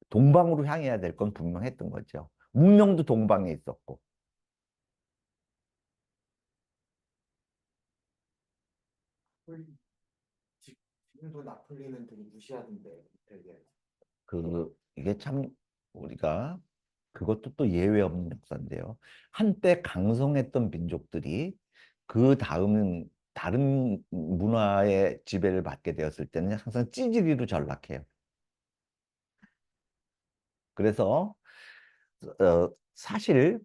동방으로 향해야 될 건 분명했던 거죠. 문명도 동방에 있었고. 나폴리 지금도 나폴리는 되게 무시하던데 이탈리아. 이게 참 우리가 그것도 또 예외 없는 역사인데요. 한때 강성했던 민족들이 그 다음은 다른 문화의 지배를 받게 되었을 때는 항상 찌질이로 전락해요. 그래서 사실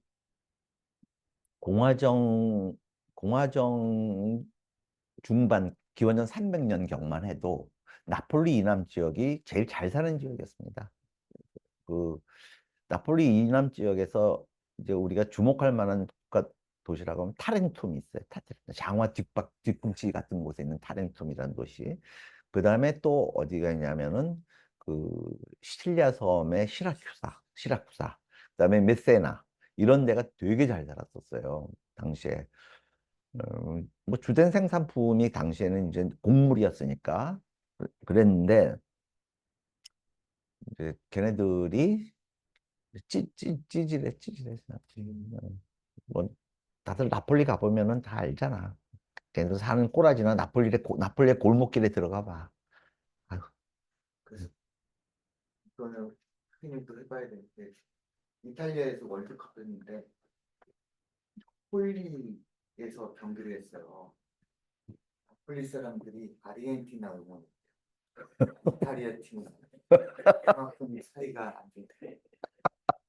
공화정 공화정 중반 기원전 300년경만 해도 나폴리 이남 지역이 제일 잘 사는 지역이었습니다. 그 나폴리 이남 지역에서 이제 우리가 주목할 만한 국가 도시라고 하면 타렌툼이 있어요. 장화 뒤꿈치 같은 곳에 있는 타렌툼이라는 도시. 그 다음에 또 어디가 있냐면은 그 시칠리아 섬의 시라쿠사. 그다음에 메세나 이런 데가 되게 잘 살았었어요. 당시에. 뭐 주된 생산품이 당시에는 이제 곡물이었으니까 그랬는데 이제 걔네들이 찌질해. 뭐 다들 나폴리 가보면은 다 알잖아. 걔네들 사는 꼬라지나 나폴리의 골목길에 들어가 봐. 아유, 그래서 이거는 선생님도 해봐야 되는데 이탈리아에서 월드컵 했는데 폴리에서 경기를 했어요. 나폴리 사람들이 아르헨티나 응원, 이탈리아 팀은 그만큼 사이가 안 좋대.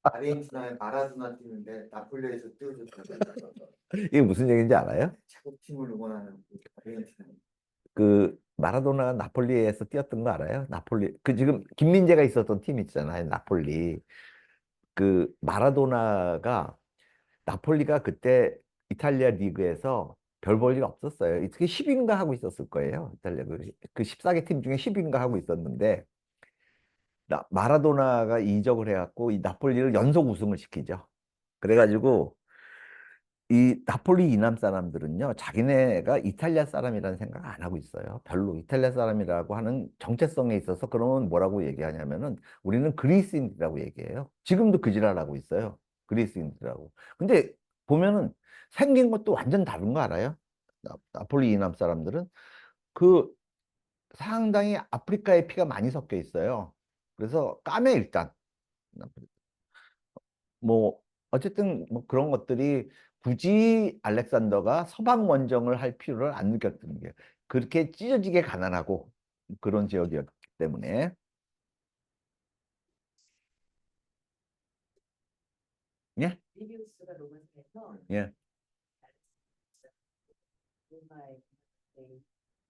아르헨티나에 마라도나 뛰는데 나폴리에서 뛰어줬다고. 이게 무슨 얘기인지 알아요? 자국팀을 응원하는 그 아르헨티나. 그 마라도나가 나폴리에서 뛰었던 거 알아요? 나폴리 그 지금 김민재가 있었던 팀 있잖아요. 나폴리. 그 마라도나가 나폴리가 그때 이탈리아 리그에서 별 볼 일 없었어요. 어떻게 10인가 하고 있었을 거예요. 이탈리아 그 14개 팀 중에 10인가 하고 있었는데 마라도나가 이적을 해갖고 이 나폴리를 연속 우승을 시키죠. 그래가지고 이 나폴리 이남 사람들은요, 자기네가 이탈리아 사람이라는 생각 안 하고 있어요. 별로 이탈리아 사람이라고 하는 정체성에 있어서 그러면 뭐라고 얘기하냐면은 우리는 그리스인이라고 얘기해요. 지금도 그 지랄하고 있어요. 그리스인이라고. 근데 보면은 생긴 것도 완전 다른 거 알아요? 나폴리 이남 사람들은 그 상당히 아프리카의 피가 많이 섞여 있어요. 그래서 까매 일단. 뭐 어쨌든 뭐 그런 것들이 굳이 알렉산더가 서방 원정을 할 필요를 안 느꼈던 게 그렇게 찢어지게 가난하고 그런 지역이었기 때문에 예? 리비우스가 로마에서 예. 로마의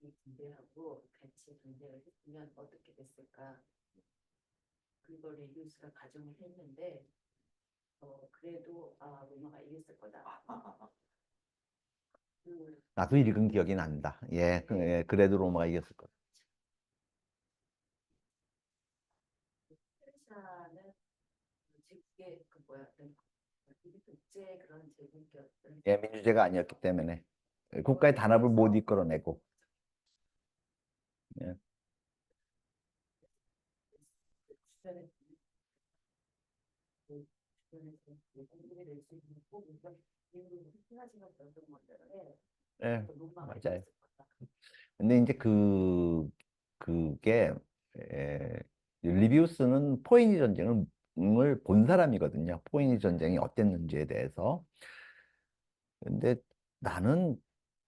이 군대하고 같이 군대를 했으면 어떻게 됐을까? 그걸 리비우스가 가정을 했는데 그래도 로마가 이겼을 거다. 나도 읽은 기억이 난다. 예, 예, 그래도 로마가 이겼을 거다. 페르시아는 제국의 그 뭐야 이게 독재 그런 제국이었던 예, 민주제가 아니었기 때문에 국가의 단합을 못 이끌어내고. 예. 주변에 주변에서 공부를 낼수 있는 꼭 우리가 이후로 피하지가 않던 건데 예, 로마 맞아요. 근데 이제 그게 리비우스는 포에니 전쟁을 본 사람이거든요. 포에니 전쟁이 어땠는지에 대해서. 근데 나는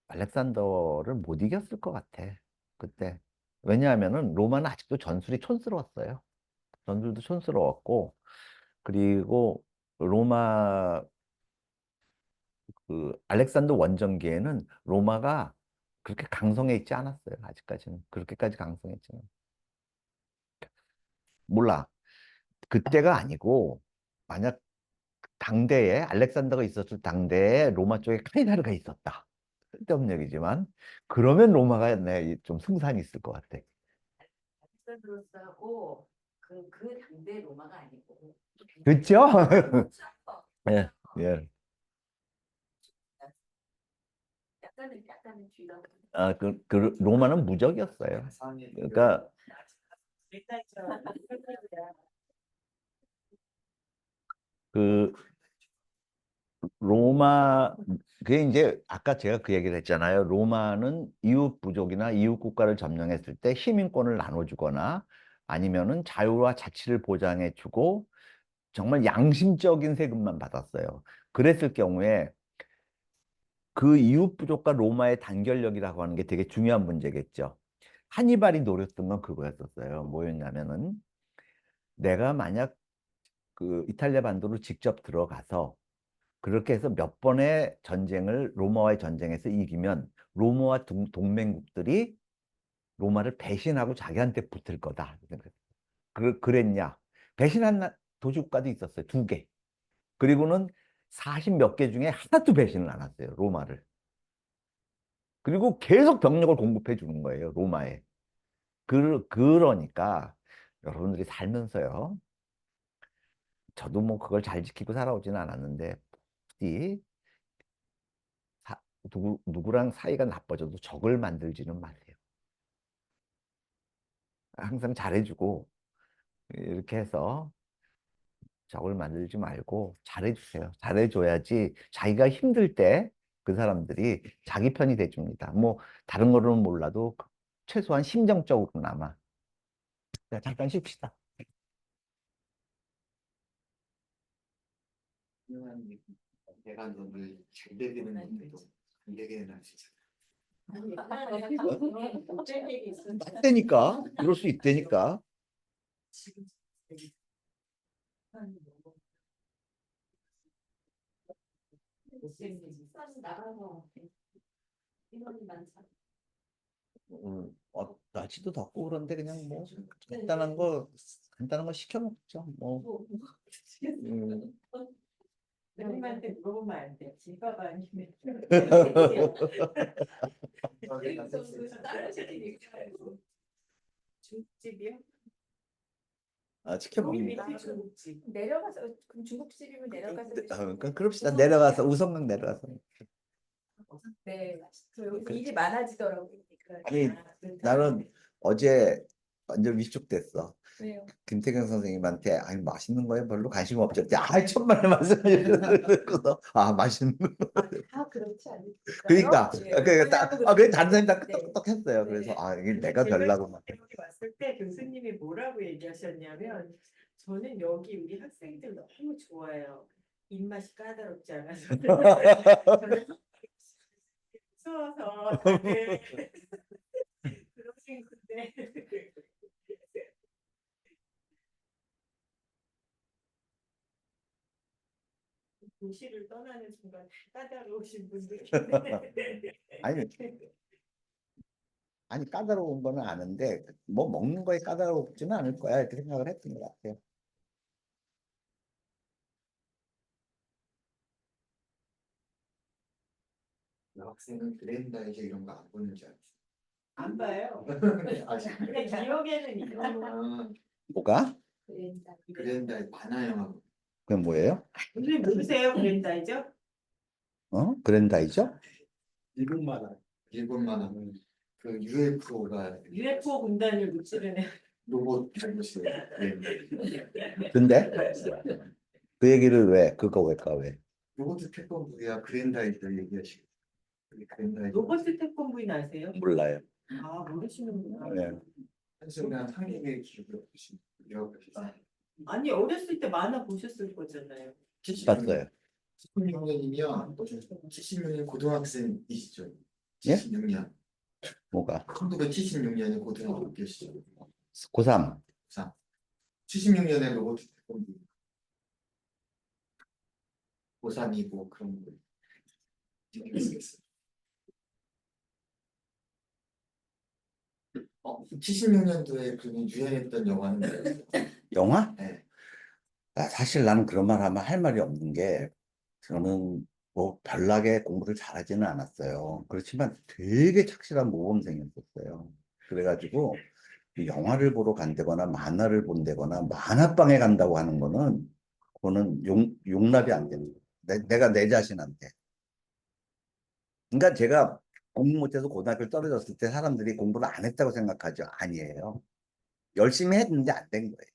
알렉산더를 못 이겼을 것 같아. 그때. 왜냐하면은 로마는 아직도 전술이 촌스러웠어요. 전술도 촌스러웠고, 그리고 로마 그 알렉산더 원정기에는 로마가 그렇게 강성해 있지 않았어요. 아직까지는. 그렇게까지 강성했지는. 몰라. 그때가 아니고, 만약 당대에, 알렉산더가 있었을 당대에 로마 쪽에 카이사르가 있었다. 쓸데없는 얘기지만, 그러면 로마가 좀 승산이 있을 것 같아. 알렉산드로스하고 그 당대 로마가 아니고 그렇죠? 예, 예. 약간은 뒤가 아, 로마는 무적이었어요. 그러니까, 그, 로마, 그게 이제 아까 제가 그 얘기를 했잖아요. 로마는 이웃 부족이나 이웃 국가를 점령했을 때 시민권을 나눠주거나 아니면은 자유와 자치를 보장해주고 정말 양심적인 세금만 받았어요. 그랬을 경우에 그 이웃 부족과 로마의 단결력이라고 하는 게 되게 중요한 문제겠죠. 하니발이 노렸던 건 그거였었어요. 뭐였냐면은 내가 만약 그 이탈리아 반도로 직접 들어가서 그렇게 해서 몇 번의 전쟁을 로마와의 전쟁에서 이기면 로마와 동맹국들이 로마를 배신하고 자기한테 붙을 거다. 그랬냐? 배신한 도시국가도 있었어요. 두 개. 그리고는 40 몇 개 중에 하나도 배신을 안 했어요. 로마를. 그리고 계속 병력을 공급해 주는 거예요. 로마에. 그러니까 여러분들이 살면서요. 저도 뭐 그걸 잘 지키고 살아오지는 않았는데 부디 누구랑 사이가 나빠져도 적을 만들지는 마세요. 항상 잘해주고 이렇게 해서 적을 만들지 말고 잘해주세요. 잘해줘야지 자기가 힘들 때 그 사람들이 자기 편이 돼줍니다. 뭐 다른 거로는 몰라도 최소한 심정적으로나마. 자, 잠깐 쉽시다. 유명한 얘기. 내가 너를 잘 되기는 못해도 안 되게는 할 수 있어. 맞다니까. 그럴 수 있다니까. 나가서 인원이 많잖아. 날씨도 덥고 그런데 그냥 뭐 간단한 거 시켜 먹죠. 뭐. 누님한테 물어보면 안 돼. 집밥 아니면 중국집이요? 시켜 먹는 밑에 중국집. 내려가서 그럼 중국집이면 내려가서 그러니까 그럽시다. 내려가서 우성강 내려가서. 네. 그 일이 많아지더라고요. 아니 나는 어제 완전 위축됐어. 왜요? 김태경 선생님한테 아니 맛있는 거에 별로 관심 없죠. 천만의 말씀하셔서 맛있는 거. 다 그렇지 않을까요? 그러니까 그래 다른 사람이 다 네. 끄떡끄떡 했어요. 그래서 네. 이게 내가 별라고 막. 여기 왔을 때 교수님이 뭐라고 얘기하셨냐면 저는 여기 우리 학생들 너무 좋아요. 입맛이 까다롭지 않아서 저는 무서워서 다들 그러신 건데 도시를 떠나는 순간 까다로우신 분들 아니 까다로운 거는 아는데 뭐 먹는 거에 까다롭지는 않을 거야 이렇게 생각을 했던 것 같아요. 여학생은 그랜다이저 이런 거 안 보는 줄 알았어. 안 봐요. 아직 근데 기억에는 있어. 뭐가? 그랜다이 만화 영화. 그게 뭐예요? 선생님 모르세요? 그랜다이저? 그랜다이저? 일본 만화. 일본 만화. 그 UFO가 UFO 군단을 무찌르는 로봇 잘못이에요. 근데 그 얘기를 왜? 그거 왜까 왜? 로봇 태권브이야 그랜다이저 얘기하시고. 그랜다이저. 로버트 태권브이 아세요? 몰라요. 아 모르시는구나. 네. 한순간 상륙의 기억을 없으신 기억하셨어요. 아니 어렸을 때 만화 보셨을 거잖아요. 봤어요. 76년이면 76년 고등학생이시죠? 예? 76년. 뭐가? 1976년에 고등학교시죠. 고3. 76년에 로봇 태권도 고3이고 그런 거. 재밌었어요. 76년도에 그러면 유행했던 영화는 뭐였어요? 영화? 네. 사실 나는 그런 말 하면 할 말이 없는 게 저는 뭐 별나게 공부를 잘하지는 않았어요. 그렇지만 되게 착실한 모범생이었어요. 그래가지고 이 영화를 보러 간다거나 만화를 본다거나 만화방에 간다고 하는 거는 그거는 용납이 안 됩니다. 내가 내 자신한테. 그러니까 제가 공부 못해서 고등학교를 떨어졌을 때 사람들이 공부를 안 했다고 생각하죠. 아니에요. 열심히 했는데 안 된 거예요.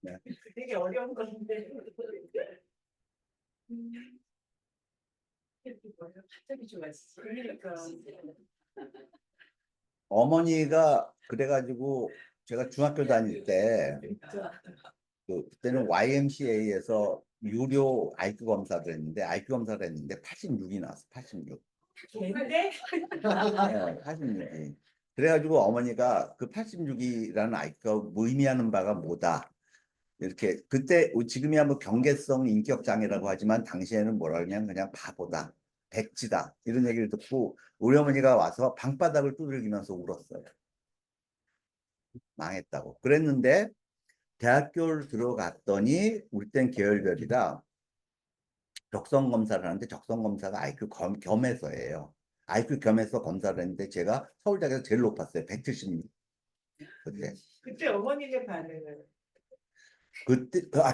네. 되게 어려운 건데. 갑자기 좋아지지. 그러니까. 어머니가 그래가지고 제가 중학교 다닐 때 그때는 YMCA에서 유료 IQ 검사를 했는데 IQ 검사를 했는데 86이 나왔어. 86. 근데 네, 86이. 그래가지고 어머니가 그 86이라는 IQ가 의미하는 바가 뭐다. 이렇게 그때 지금이야 뭐 경계성 인격 장애라고 하지만 당시에는 뭐라 그냥 바보다. 백지다. 이런 얘기를 듣고 우리 어머니가 와서 방바닥을 두들기면서 울었어요. 망했다고. 그랬는데 대학교를 들어갔더니 우리 땐 계열별이라 적성 검사를 하는데 적성 검사가 IQ 겸해서예요. IQ 겸해서 검사를 했는데 제가 서울대학에서 제일 높았어요. 176. 그때 어머님의 반응은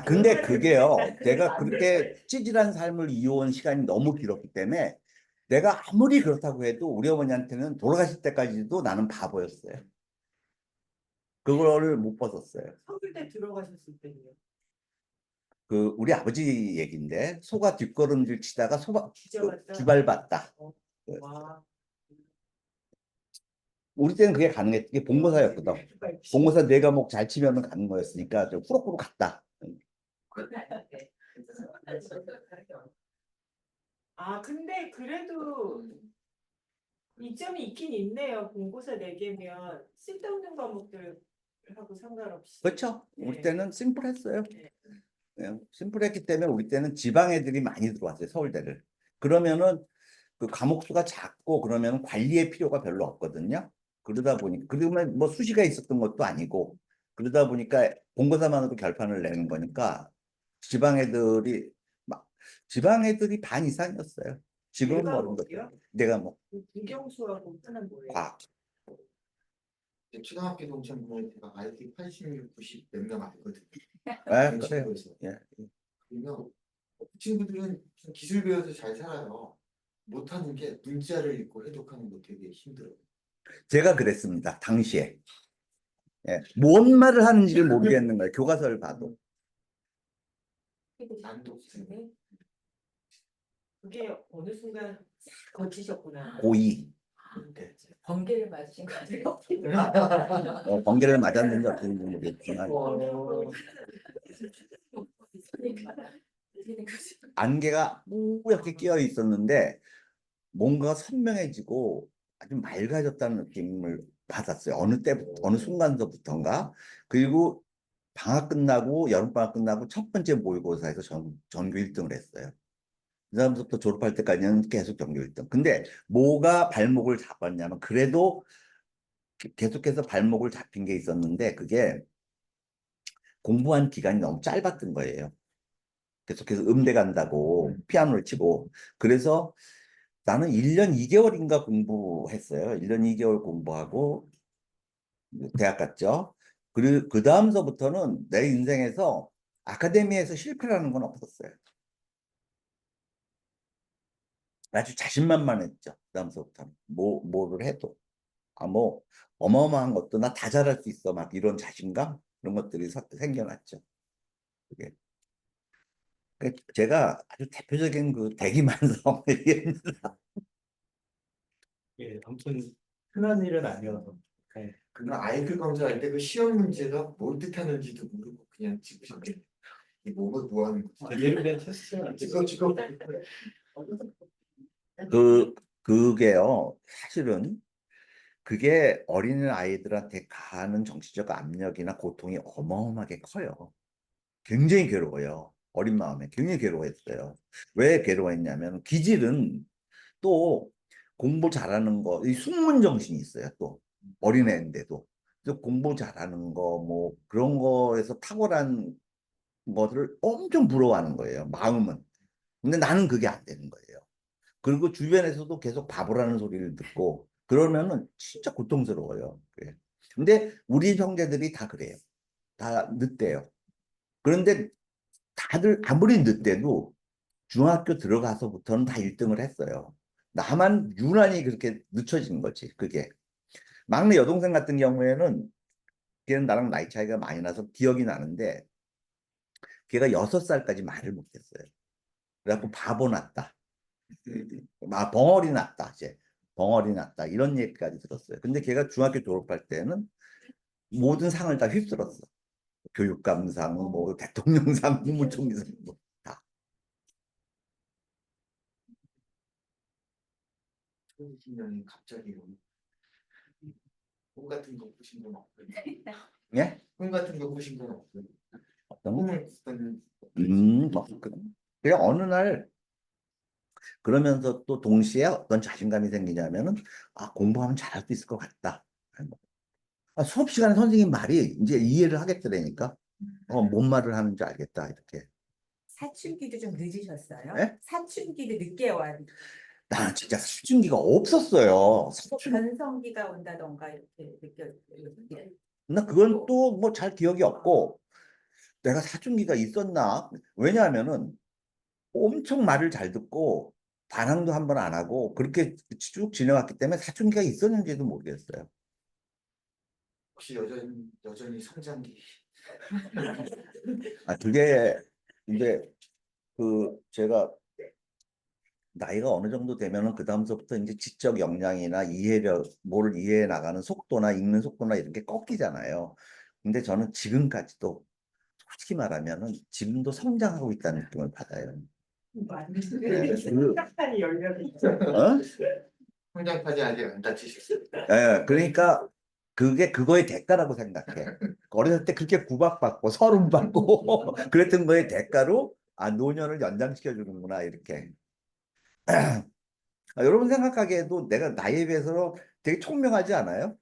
근데 그게요. 내가 그렇게 찌질한 삶을 이어온 시간이 너무 길었기 때문에 내가 아무리 그렇다고 해도 우리 어머니한테는 돌아가실 때까지도 나는 바보였어요. 그거를 못 벗었어요. 서울대 들어가셨을 때요. 그 우리 아버지 얘기인데 소가 뒷걸음질 치다가 뒤져봤다. 주발봤다. 와. 우리 때는 그게 가능했던 게 본고사였거든. 본고사 4과목 잘 치면 가는 거였으니까 좀 후루후루 갔다. 아 근데 그래도 이점이 있긴 있네요. 본고사 4개면 쓸데없는 과목들하고 상관없이. 그렇죠? 우리 네. 때는 심플했어요. 네. 네, 심플했기 때문에 우리 때는 지방 애들이 많이 들어왔어요. 서울대를. 그러면은 그 과목 수가 작고 그러면 관리의 필요가 별로 없거든요. 그러다 보니까 그러면 뭐 수시가 있었던 것도 아니고 그러다 보니까 본고사만으로 결판을 내는 거니까 지방 애들이 지방 애들이 반 이상이었어요. 지금은 내가 모르는 거죠. 뭐요? 내가 뭐 국영수하고 하는 뭐예요? 과학. 초등학교 동창 보면 제가 IQ 86, 90 몇 명 알거든요. 그래요. 친구에서. 예. 그러면 그 친구들은 좀 기술 배워서 잘 살아요. 못하는 게 문자를 읽고 해독하는 거 되게 힘들어요. 제가 그랬습니다. 당시에. 예. 뭔 말을 하는지를 모르겠는 거예요. 교과서를 봐도. 난도 없어요. 그게 어느 순간 거치셨구나. 고2. 네. 번개를 맞으신 거 아니에요? 번개를 맞았는지 어떤지 모르겠지만 안개가 뿌옇게 끼어 있었는데 뭔가 선명해지고 아주 맑아졌다는 느낌을 받았어요. 어느 때부터, 어느 순간서부터인가. 그리고 방학 끝나고 여름방학 끝나고 첫 번째 모의고사에서 전교 1등을 했어요. 그 다음부터 졸업할 때까지는 계속 전교 1등. 근데 뭐가 발목을 잡았냐면 그래도 계속해서 발목을 잡힌 게 있었는데 그게 공부한 기간이 너무 짧았던 거예요. 계속해서 음대 간다고 피아노를 치고. 그래서 나는 1년 2개월인가 공부했어요. 1년 2개월 공부하고 대학 갔죠. 그 다음서부터는 내 인생에서 아카데미에서 실패라는 건 없었어요. 아주 자신만만했죠. 그 다음서부터는 뭐를 해도 뭐 어마어마한 것도 나 다 잘할 수 있어 막 이런 자신감 그런 것들이 생겨났죠. 그게 제가 아주 대표적인 그 대기만성 예, 아무튼 흔한 일은 아니어서. 네. 그러나 아이들 검사할 때 그 시험 문제가 뭘 뜻하는지도 모르고 그냥 찍으셨겠네. 이 몸을 뭐 하는 거지? 제대로 된 테스트는 안 찍어 찍어. 그게요. 사실은 그게 어린 아이들한테 가하는 정신적 압력이나 고통이 어마어마하게 커요. 굉장히 괴로워요. 어린 마음에 굉장히 괴로워했어요. 왜 괴로워했냐면 기질은 또 공부 잘하는 거, 이 숙문 정신이 있어요. 또 어린애인데도. 그래서 공부 잘하는 거, 뭐 그런 거에서 탁월한 것을 엄청 부러워하는 거예요. 마음은. 근데 나는 그게 안 되는 거예요. 그리고 주변에서도 계속 바보라는 소리를 듣고 그러면은 진짜 고통스러워요. 그게. 근데 우리 형제들이 다 그래요. 다 늦대요. 그런데 다들 아무리 늦대도 중학교 들어가서부터는 다 1등을 했어요. 나만 유난히 그렇게 늦춰지는 거지, 그게. 막내 여동생 같은 경우에는 걔는 나랑 나이 차이가 많이 나서 기억이 나는데 걔가 6살까지 말을 못했어요. 그래갖고 바보 났다. 벙어리 났다, 이제. 벙어리 났다. 이런 얘기까지 들었어요. 근데 걔가 중학교 졸업할 때는 모든 상을 다 휩쓸었어. 교육감상, 뭐 대통령상, 국무총리상, 뭐 다. 초신년이 갑자기 꿈 같은 거 꾸신 건 없어요? 예? 꿈 같은 거 꾸신 건 없어요? 어떤 거? 꿈을 꾸는 뭐, 그냥 어느 날 그러면서 또 동시에 어떤 자신감이 생기냐면은 공부하면 잘할 수 있을 것 같다. 수업 시간에 선생님 말이 이제 이해를 하겠더라니까. 뭔 말을 하는지 알겠다 이렇게. 사춘기도 좀 늦으셨어요? 예? 사춘기도 늦게 와. 나는 진짜 사춘기가 없었어요. 변성기가 온다던가 이렇게 느껴져요. 나 그건 또 뭐 잘 기억이 없고 내가 사춘기가 있었나? 왜냐하면은 엄청 말을 잘 듣고 반항도 한 번 안 하고 그렇게 쭉 지내왔기 때문에 사춘기가 있었는지도 모르겠어요. 혹시 여전히 성장기 그게 이제 제가 나이가 어느 정도 되면은 그 다음서부터 이제 지적 역량이나 이해력, 뭐를 이해해 나가는 속도나 읽는 속도나 이런 게 꺾이잖아요. 근데 저는 지금까지도 솔직히 말하면은 지금도 성장하고 있다는 느낌을 받아요. 생각판이 열려 있죠. 어? 성장까지 아직 안 다치셨어요? 예, 그러니까 그게 그거의 대가라고 생각해. 어렸을 때 그렇게 구박받고 서름받고 그랬던 거의 대가로 노년을 연장시켜 주는구나 이렇게. 여러분 생각하기에도 내가 나이에 비해서 되게 총명하지 않아요?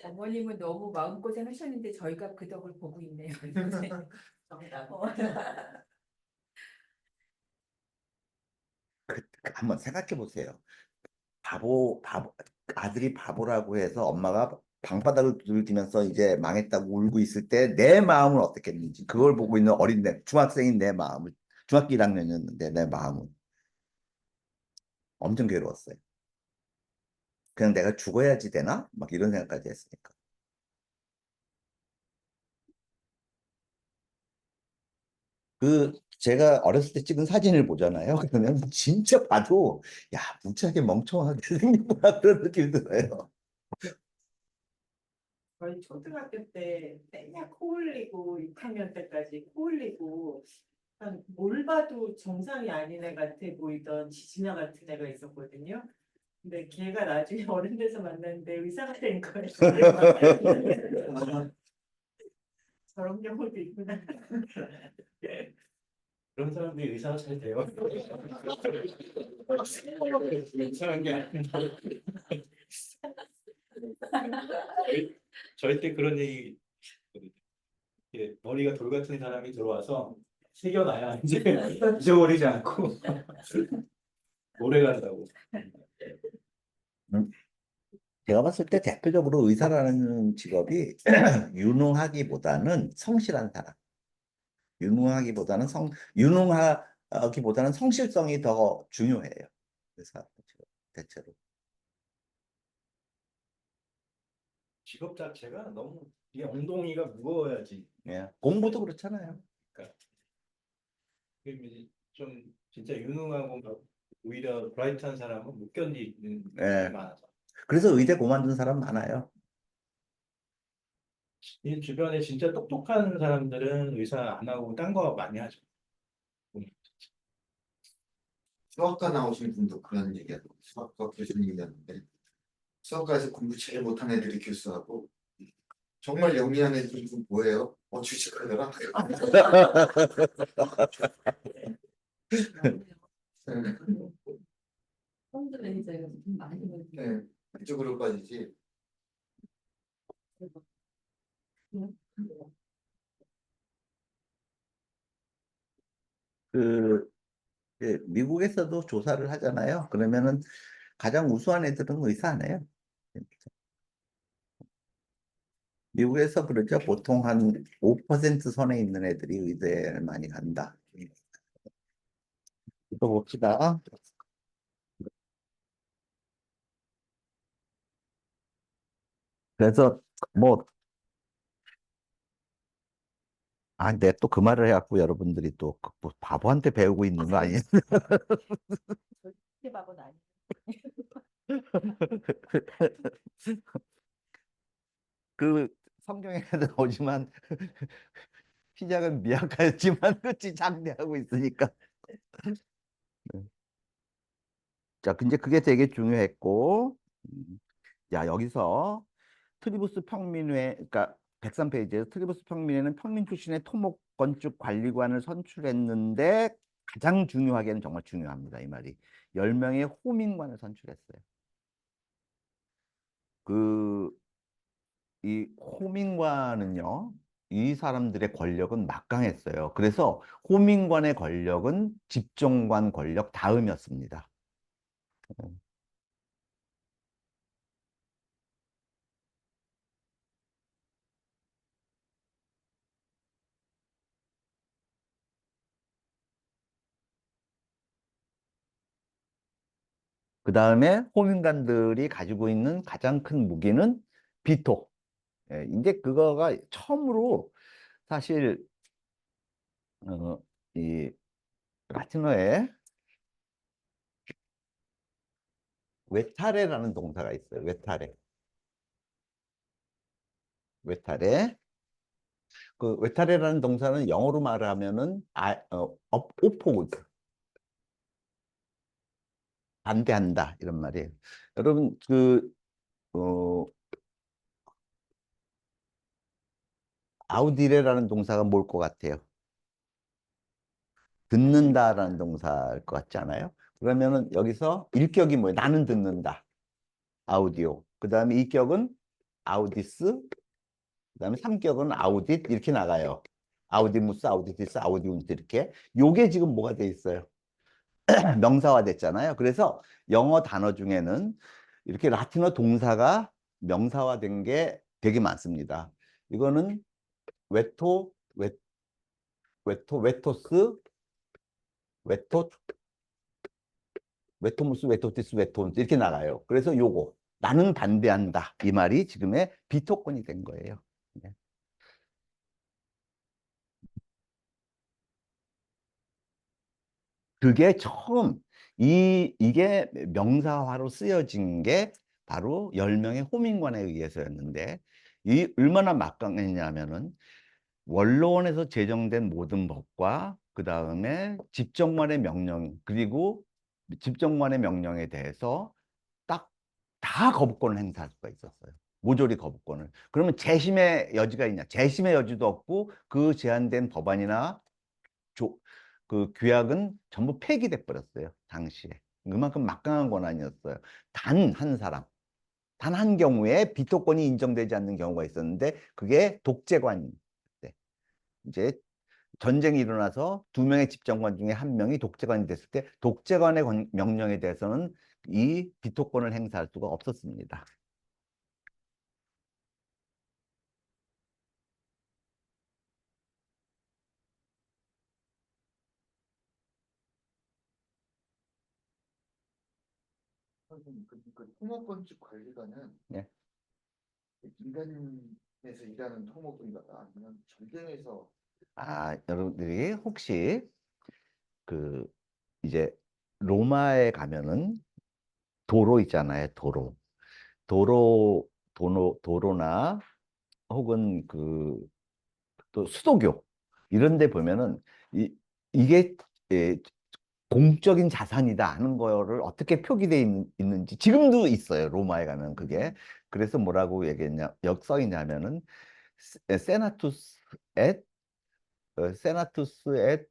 어머님은 너무 마음고생 하셨는데 저희가 그 덕을 보고 있네요. 정답. 한번 생각해 보세요. 바보, 아들이 바보라고 해서 엄마가 방바닥을 두들기면서 이제 망했다고 울고 있을 때 내 마음은 어떻겠는지 그걸 보고 있는 중학생인 내 마음을 중학교 1학년이었는데 내 마음은 엄청 괴로웠어요. 그냥 내가 죽어야지 되나? 막 이런 생각까지 했으니까. 제가 어렸을 때 찍은 사진을 보잖아요. 그러면 진짜 봐도 야 무지하게 멍청하게 생겼구나 그런 느낌이 들어요. 저희 초등학교 때 맨날 코 흘리고 6학년 때까지 코 흘리고 뭘 봐도 정상이 아닌 애 같아 보이던 지진아 같은 애가 있었거든요. 근데 걔가 나중에 어른 돼서 만났는데 의사가 된 거예요. 저런 경우도 있구나. 그런 사람들이 의사가 잘 돼요. 괜찮은 게 아니라. 저희 때 그런 얘기 있거든요. 이렇게 머리가 돌 같은 사람이 들어와서 새겨놔야 이제 잊어버리지 않고 오래 간다고. 음, 제가 봤을 때 대표적으로 의사라는 직업이 유능하기보다는 성실한 사람. 유능하기보다는 성실성이 더 중요해요. 의사 대체로. 직업 자체가 너무 이게 엉덩이가 무거워야지. 예. 공부도 그렇잖아요. 그게 좀 진짜 유능하고 막 오히려 브라이트한 사람은 못 견디는 예. 사람이 많아서. 그래서 의대 그만둔 사람 많아요. 이 주변에 진짜 똑똑한 사람들은 의사 안 하고 딴 거 많이 하죠. 수학과 나오신 분도 그런 얘기하고 수학과 교수님이었는데 수학과에서 공부 제일 못한 애들이 교수하고 정말 영리한 애들이 뭐예요? 주식하더라. 펀드 매니저가 좀 많이 보는 네, 그쪽으로 빠지지. 그 미국에서도 조사를 하잖아요. 그러면은 가장 우수한 애들은 의사 안 해요. 미국에서 그렇죠. 보통 한 5% 선에 있는 애들이 의대를 많이 간다. 또 봅시다. 그래서 뭐 내 또 그 말을 해갖고 여러분들이 또뭐 바보한테 배우고 있는 거 아니에요? 절대 바보는 아니에요. 그 성경에도 나오지만 시작은 미약하였지만 끝이 장대하고 있으니까. 자, 근데 그게 되게 중요했고, 야, 여기서 트리부스 평민회, 그러니까 103페이지에서 트리부스 평민회는 평민 출신의 토목 건축 관리관을 선출했는데 가장 중요하게는 정말 중요합니다. 이 말이 10명의 호민관을 선출했어요. 이 호민관은요, 이 사람들의 권력은 막강했어요. 그래서 호민관의 권력은 집정관 권력 다음이었습니다. 그 다음에 호민관들이 가지고 있는 가장 큰 무기는 비토. 이제 그거가 처음으로 사실 이 라틴어에 웨타레라는 동사가 있어요. 웨타레. 웨타레. 그 웨타레라는 동사는 영어로 말하면은 오포즈, 반대한다 이런 말이에요. 여러분 어, 아우디레라는 동사가 뭘 것 같아요? 듣는다라는 동사일 것 같지 않아요? 그러면은 여기서 일격이 뭐예요? 나는 듣는다. 아우디오. 그 다음에 이격은 아우디스. 그 다음에 삼격은 아우딧 이렇게 나가요. 아우디무스, 아우디티스, 아우디운트 이렇게. 요게 지금 뭐가 돼 있어요? 명사화 됐잖아요. 그래서 영어 단어 중에는 이렇게 라틴어 동사가 명사화된 게 되게 많습니다. 이거는 웨토, 웨토스, 웨토, 웨토무스, 웨토티스, 웨토운트 이렇게 나가요. 그래서 요거 나는 반대한다 이 말이 지금의 비토권이 된 거예요. 네. 그게 처음 이게 명사화로 쓰여진 게 바로 10명의 호민관에 의해서였는데 이 얼마나 막강했냐면은 원로원에서 제정된 모든 법과 그 다음에 집정관의 명령 그리고 집정관의 명령에 대해서 딱 다 거부권을 행사할 수가 있었어요. 모조리 거부권을. 그러면 재심의 여지가 있냐? 재심의 여지도 없고 그 제한된 법안이나 조, 그 규약은 전부 폐기돼 버렸어요. 당시에. 그만큼 막강한 권한이었어요. 단 한 사람, 단 한 경우에 비토권이 인정되지 않는 경우가 있었는데 그게 독재관입니다. 이제 전쟁이 일어나서 두 명의 집정관 중에 한 명이 독재관이 됐을 때 독재관의 명령에 대해서는 이 비토권을 행사할 수가 없었습니다. 선생님, 그 토목건축 관리관은 예. 인간에서 일하는 토목인가요? 아니면 전쟁에서 여러분들이 혹시 그 이제 로마에 가면은 도로 있잖아요. 도로나 혹은 그 또 수도교 이런 데 보면은 이게 예, 공적인 자산이다 하는 거를 어떻게 표기되어 있는지 지금도 있어요. 로마에 가면 그게. 그래서 뭐라고 써 있냐면은 세나투스 앳 세나투스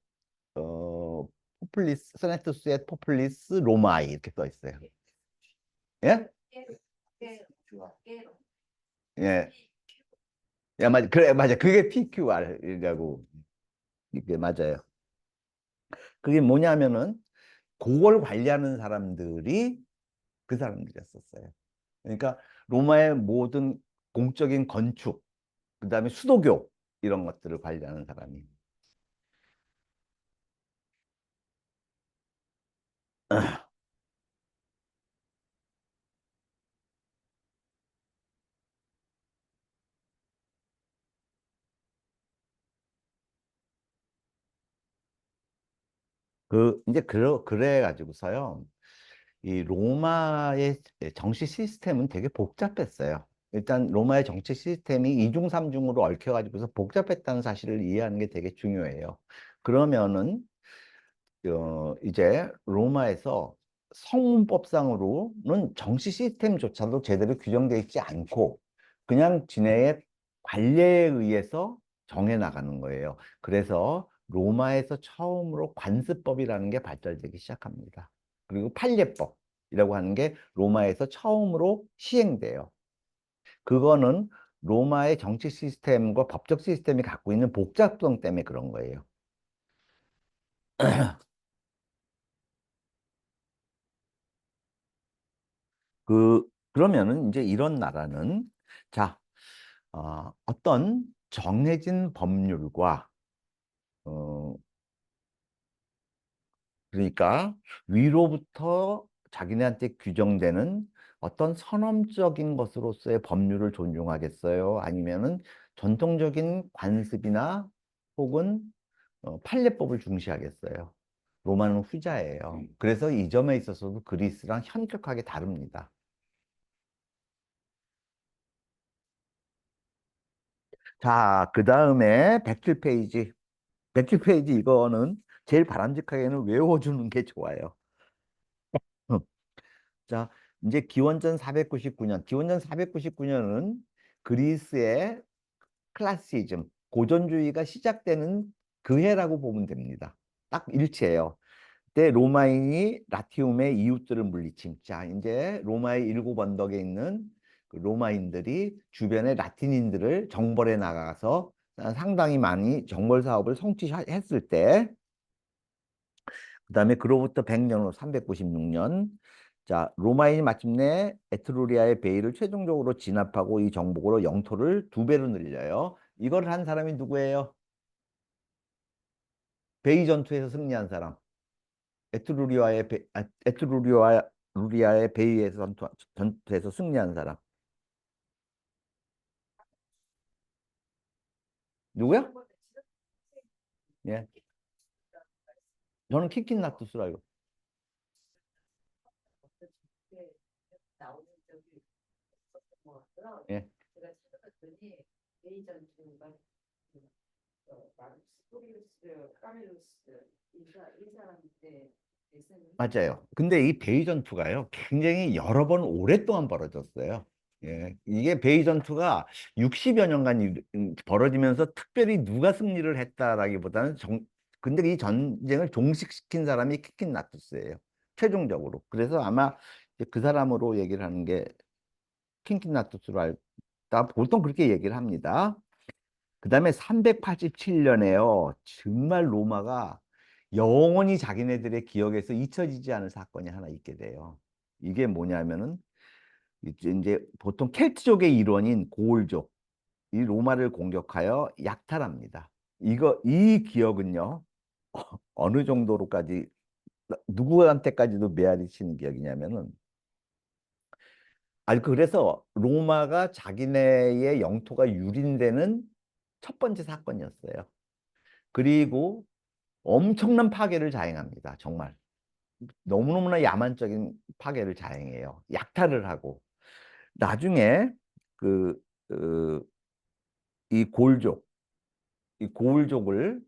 앳 포플리스 세나투스 앳 포플리스 로마이 이렇게 써 있어요. 예? 좋아. 예. 야, 맞아. 그래, 맞아. 그게 PQR이라고. 이게 맞아요. 그게 뭐냐면은 그걸 관리하는 사람들이 그 사람들이었었어요. 그러니까 로마의 모든 공적인 건축, 그다음에 수도교 이런 것들을 관리하는 사람이. 이제 그래 가지고서요. 이 로마의 정치 시스템은 되게 복잡했어요. 일단 로마의 정치 시스템이 이중 삼중으로 얽혀가지고서 복잡했다는 사실을 이해하는 게 되게 중요해요. 그러면은 이제 로마에서 성문법상으로는 정치 시스템조차도 제대로 규정되어 있지 않고 그냥 지네의 관례에 의해서 정해 나가는 거예요. 그래서 로마에서 처음으로 관습법이라는 게 발달되기 시작합니다. 그리고 판례법이라고 하는 게 로마에서 처음으로 시행돼요. 그거는 로마의 정치 시스템과 법적 시스템이 갖고 있는 복잡성 때문에 그런 거예요. 그러면은 이제 이런 나라는 자, 어떤 정해진 법률과 어, 그러니까 위로부터 자기네한테 규정되는 어떤 선언적인 것으로서의 법률을 존중하겠어요? 아니면은 전통적인 관습이나 혹은 판례법을 중시하겠어요? 로마는 후자예요. 그래서 이 점에 있어서도 그리스랑 현격하게 다릅니다. 자, 그 다음에 107페이지. 107페이지 이거는 제일 바람직하게는 외워주는 게 좋아요. 자, 이제 기원전 499년은 그리스의 클라시즘, 고전주의가 시작되는 그 해라고 보면 됩니다. 딱 일치해요. 그때 로마인이 라티움의 이웃들을 물리침. 자, 이제 로마의 일곱 언덕에 있는 그 로마인들이 주변의 라틴인들을 정벌해 나가서 상당히 많이 정벌 사업을 성취했을 때, 그다음에 그로부터 100년 후 396년, 자, 로마인이 마침내 에트루리아의 베이를 최종적으로 진압하고 이 정복으로 영토를 2배로 늘려요. 이걸 한 사람이 누구예요? 베이 전투에서 승리한 사람. 에트루리아의 베이에서 전투에서 승리한 사람. 누구야? 예. 저는 키킨나투스로 알고. 나오는 적이 있었던 것 같고요. 예. 제가 찾아봤더니 레이전투가 마르스토리우스 카멜로스 이 사람한테 맞아요. 근데 이 베이 전투가요, 굉장히 여러 번 오랫동안 벌어졌어요. 예. 이게 베이 전투가 60여 년간 벌어지면서 특별히 누가 승리를 했다라기보다는 근데 이 전쟁을 종식시킨 사람이 키킨나투스예요. 최종적으로. 그래서 아마 이제 그 사람으로 얘기를 하는 게 킨킨나투스로 알다 보통 그렇게 얘기를 합니다. 그 다음에 387년에요. 정말 로마가 영원히 자기네들의 기억에서 잊혀지지 않을 사건이 하나 있게 돼요. 이게 뭐냐면은 이제 보통 켈트족의 일원인 고울족, 이 로마를 공격하여 약탈합니다. 이 기억은요, 어느 정도로까지, 누구한테까지도 메아리 치는 기억이냐면은, 아니, 그래서 로마가 자기네의 영토가 유린되는 첫 번째 사건이었어요. 그리고 엄청난 파괴를 자행합니다. 정말. 너무너무나 야만적인 파괴를 자행해요. 약탈을 하고. 나중에 그, 그, 이 골족, 이 고울족을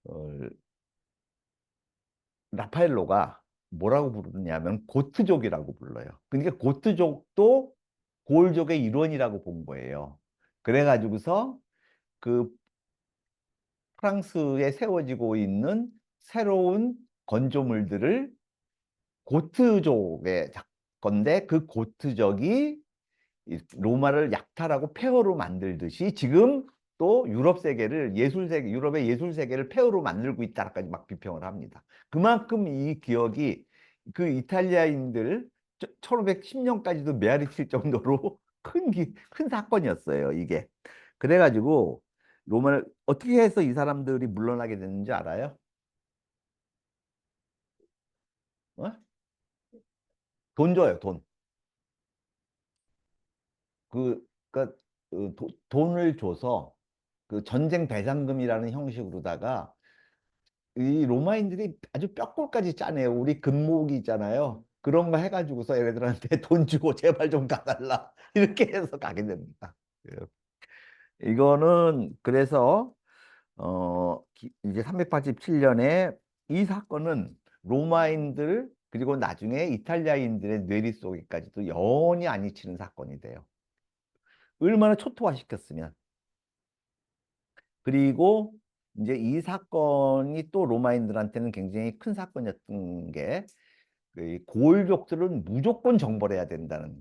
어, 라파엘로가 뭐라고 부르냐면 고트족이라고 불러요. 그러니까 고트족도 고울족의 일원이라고 본 거예요. 그래가지고서 그 프랑스에 세워지고 있는 새로운 건조물들을 고트족의 건데 그 고트족이 이 로마를 약탈하고 폐허로 만들듯이 지금 또 유럽 세계를 예술 세계, 유럽의 예술 세계를 폐허로 만들고 있다까지 막 비평을 합니다. 그만큼 이 기억이 그 이탈리아인들 1510년까지도 메아리 칠 정도로 큰 사건이었어요, 이게. 그래가지고 로마를 어떻게 해서 이 사람들이 물러나게 됐는지 알아요? 어? 돈 줘요, 돈. 그러니까 돈을 줘서 그 전쟁 배상금이라는 형식으로다가 이 로마인들이 아주 뼈골까지 짜네요. 우리 금모으기 있잖아요. 그런 거 해가지고서 얘네들한테 돈 주고 제발 좀 가달라. 이렇게 해서 가게 됩니다. 이거는 그래서 이제 387년에 이 사건은 로마인들 그리고 나중에 이탈리아인들의 뇌리 속에까지도 영원히 안 잊히는 사건이 돼요. 얼마나 초토화시켰으면. 그리고 이제 이 사건이 또 로마인들한테는 굉장히 큰 사건이었던 게 그 고울족들은 무조건 정벌해야 된다는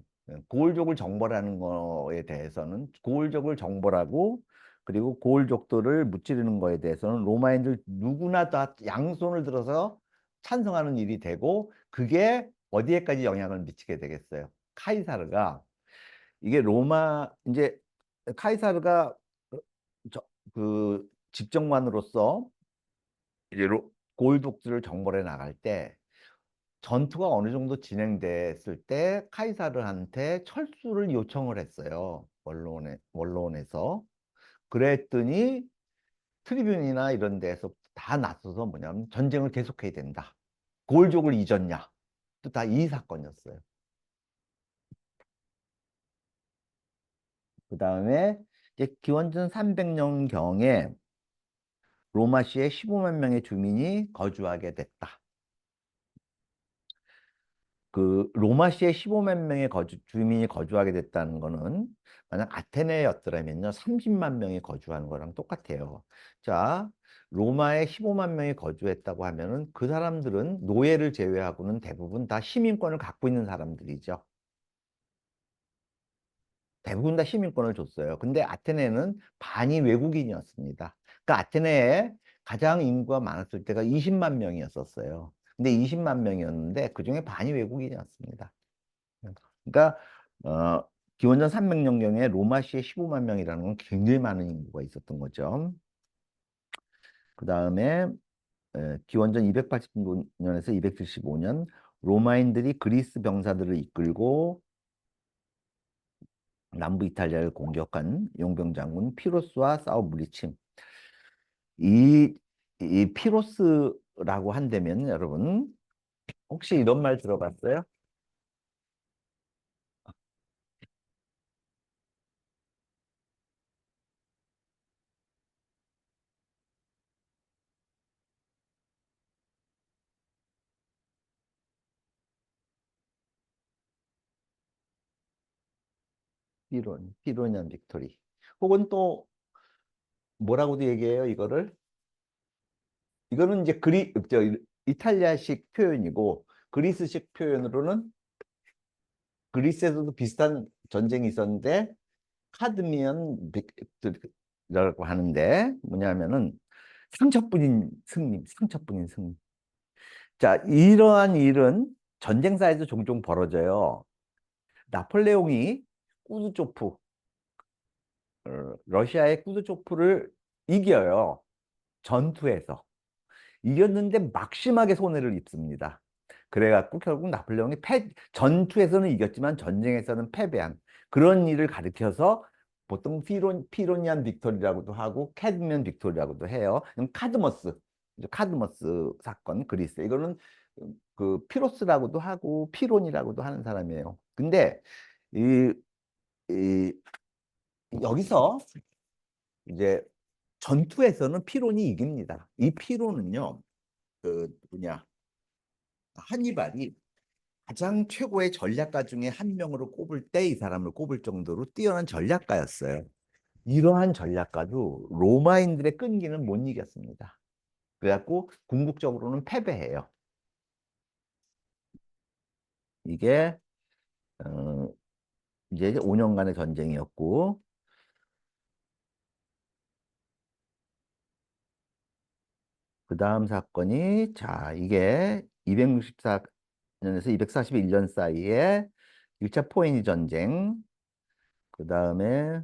고울족을 정벌하는 거에 대해서는 고울족을 정벌하고 그리고 고울족들을 무찌르는 거에 대해서는 로마인들 누구나 다 양손을 들어서 찬성하는 일이 되고 그게 어디에까지 영향을 미치게 되겠어요. 카이사르가 이게 로마 이제 카이사르가 저, 그 집정관으로서 이제 고울족들을 정벌해 나갈 때 전투가 어느 정도 진행됐을 때 카이사르한테 철수를 요청을 했어요. 원로원에서. 그랬더니 트리뷴이나 이런 데서 다 나서서 뭐냐면 전쟁을 계속해야 된다. 고울족을 잊었냐? 또 다 이 사건이었어요. 그 다음에 이제 기원전 300년경에 로마시에 15만 명의 주민이 거주하게 됐다. 그 로마시에 15만 명의 주민이 거주하게 됐다는 거는 만약 아테네였더라면요 30만 명이 거주하는 거랑 똑같아요. 자, 로마에 15만 명이 거주했다고 하면은 그 사람들은 노예를 제외하고는 대부분 다 시민권을 갖고 있는 사람들이죠. 대부분 다 시민권을 줬어요. 근데 아테네는 반이 외국인이었습니다. 그러니까 아테네에 가장 인구가 많았을 때가 20만 명이었었어요. 근데 20만 명이었는데 그중에 반이 외국인이었습니다. 그러니까 기원전 300년경에 로마시에 15만 명이라는 건 굉장히 많은 인구가 있었던 거죠. 그 다음에 기원전 280년에서 275년 로마인들이 그리스 병사들을 이끌고 남부 이탈리아를 공격한 용병 장군 피로스와 싸워 물리침. 이, 이 피로스라고 한다면 여러분 혹시 이런 말 들어봤어요? 피로니안 빅토리. 혹은 또 뭐라고도 얘기해요, 이거를? 이거는 이제 이탈리아식 표현이고 그리스식 표현으로는 그리스에서도 비슷한 전쟁이 있었는데 카드미안 라고 하는데 뭐냐면은 상처뿐인 승리, 상처뿐인 승리. 자, 이러한 일은 전쟁사에서 종종 벌어져요. 나폴레옹이 꾸드초프, 러시아의 꾸드초프를 이겨요. 전투에서. 이겼는데 막심하게 손해를 입습니다. 그래갖고 결국 나폴레옹이 전투에서는 이겼지만 전쟁에서는 패배한 그런 일을 가리켜서 보통 피로니안 빅토리라고도 하고 캐드미안 빅토리라고도 해요. 카드머스, 카드머스 사건 그리스 이거는 그 피로스라고도 하고 피론이라고도 하는 사람이에요. 근데 이, 이 여기서 이제 전투에서는 피론이 이깁니다. 이 피론은요, 그 뭐냐 한니발이 가장 최고의 전략가 중에 한 명으로 꼽을 때 이 사람을 꼽을 정도로 뛰어난 전략가였어요. 이러한 전략가도 로마인들의 끈기는 못 이겼습니다. 그래갖고 궁극적으로는 패배해요. 이게 이제 5년간의 전쟁이었고 그 다음 사건이 자 이게 264년에서 241년 사이에 1차 포에니 전쟁 그 다음에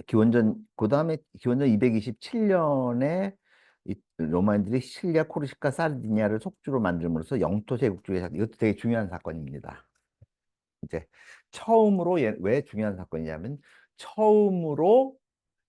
기원전 그 다음에 기원전 227년에 로마인들이 시칠리아, 코르시카, 사르디니아를 속주로 만들므로써 영토 제국주의 사건 이것도 되게 중요한 사건입니다. 이제 처음으로 왜 중요한 사건이냐면 처음으로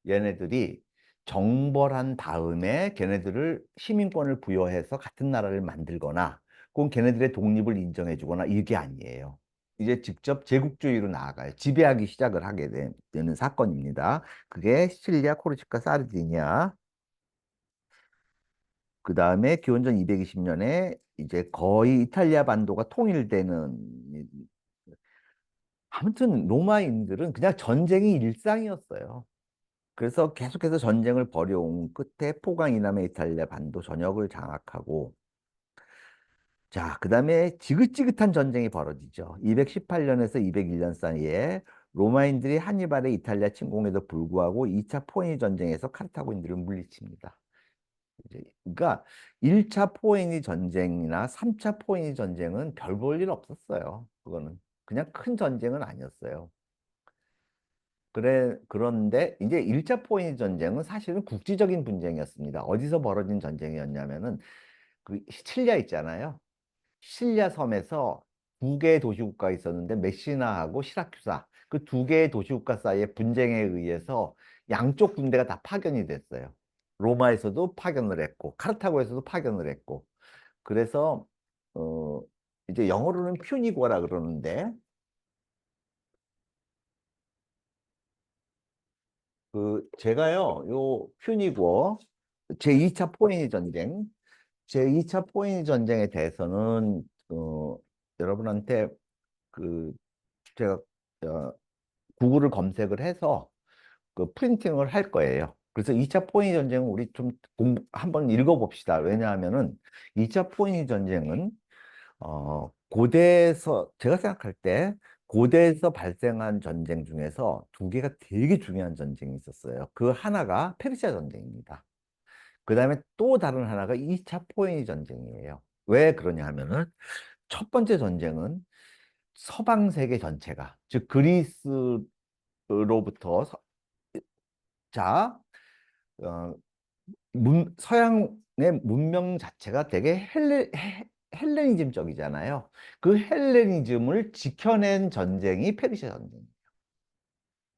얘네들이 정벌한 다음에 걔네들을 시민권을 부여해서 같은 나라를 만들거나 그건 걔네들의 독립을 인정해주거나 이게 아니에요. 이제 직접 제국주의로 나아가요. 지배하기 시작을 하게 되는 사건입니다. 그게 시칠리아, 코르시카, 사르디니아. 그 다음에 기원전 220년에 이제 거의 이탈리아 반도가 통일되는 아무튼 로마인들은 그냥 전쟁이 일상이었어요. 그래서 계속해서 전쟁을 벌여온 끝에 포강 이남의 이탈리아 반도 전역을 장악하고 자, 그 다음에 지긋지긋한 전쟁이 벌어지죠. 218년에서 201년 사이에 로마인들이 한니발의 이탈리아 침공에도 불구하고 2차 포에니 전쟁에서 카르타고인들을 물리칩니다. 그러니까 1차 포에니 전쟁이나 3차 포에니 전쟁은 별 볼 일 없었어요. 그거는 그냥 큰 전쟁은 아니었어요. 그런데 이제 1차 포에니 전쟁은 사실은 국지적인 분쟁이었습니다. 어디서 벌어진 전쟁이었냐면은 그 시칠리아 있잖아요. 시칠리아 섬에서 두 개의 도시국가가 있었는데 메시나하고 시라큐사 그 두 개의 도시국가 사이의 분쟁에 의해서 양쪽 군대가 다 파견이 됐어요. 로마에서도 파견을 했고 카르타고에서도 파견을 했고 그래서 어 이제 영어로는 퓨니고라 그러는데 그 제가요 요 퓨니고 제2차 포에니 전쟁 제2차 포에니 전쟁에 대해서는 여러분한테 그 제가 어, 구글을 검색을 해서 그 프린팅을 할 거예요. 그래서 2차 포에니 전쟁은 우리 좀 한번 읽어봅시다. 왜냐하면은 2차 포에니 전쟁은 고대에서 제가 생각할 때 고대에서 발생한 전쟁 중에서 두 개가 되게 중요한 전쟁이 있었어요. 그 하나가 페르시아 전쟁입니다. 그 다음에 또 다른 하나가 2차 포에니 전쟁이에요. 왜 그러냐 하면은 첫 번째 전쟁은 서방 세계 전체가 즉 그리스로부터 자 어, 서양의 문명 자체가 되게 헬레니즘적이잖아요. 그 헬레니즘을 지켜낸 전쟁이 페르시아 전쟁.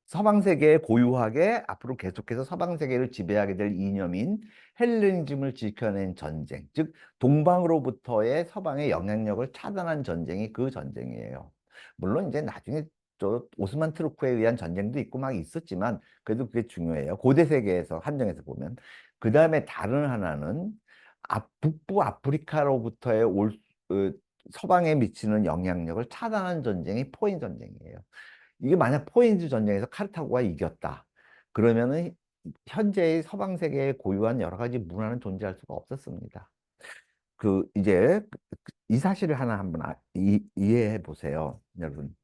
서방 세계에 고유하게 앞으로 계속해서 서방 세계를 지배하게 될 이념인 헬레니즘을 지켜낸 전쟁, 즉 동방으로부터의 서방의 영향력을 차단한 전쟁이 그 전쟁이에요. 물론 이제 나중에 저 오스만 트루크에 의한 전쟁도 있고 막 있었지만 그래도 그게 중요해요. 고대 세계에서 한정해서 보면. 그 다음에 다른 하나는 북부 아프리카로부터의 서방에 미치는 영향력을 차단한 전쟁이 포인 전쟁이에요. 이게 만약 포에니 전쟁에서 카르타고가 이겼다. 그러면은 현재의 서방 세계에 고유한 여러 가지 문화는 존재할 수가 없었습니다. 그 이제 이 사실을 하나 한번 이해해 보세요, 여러분.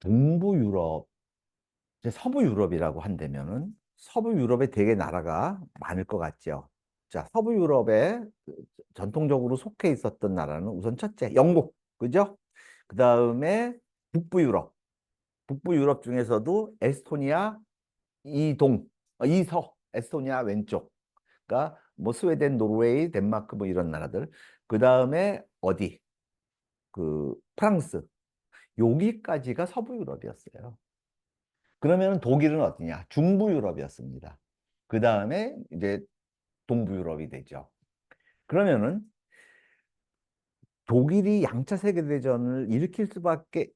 동부 유럽, 이제 서부 유럽이라고 한다면은 서부 유럽에 되게 나라가 많을 것 같죠. 자, 서부 유럽에 전통적으로 속해 있었던 나라는 우선 첫째, 영국, 그죠? 그 다음에 북부 유럽, 북부 유럽 중에서도 에스토니아 이동, 이서, 에스토니아 왼쪽, 그러니까 뭐 스웨덴, 노르웨이, 덴마크 뭐 이런 나라들. 그 다음에 어디? 그 프랑스, 여기까지가 서부 유럽이었어요. 그러면 독일은 어디냐? 중부 유럽이었습니다. 그 다음에 이제 동부 유럽이 되죠. 그러면은 독일이 양차 세계대전을 일으킬 수밖에,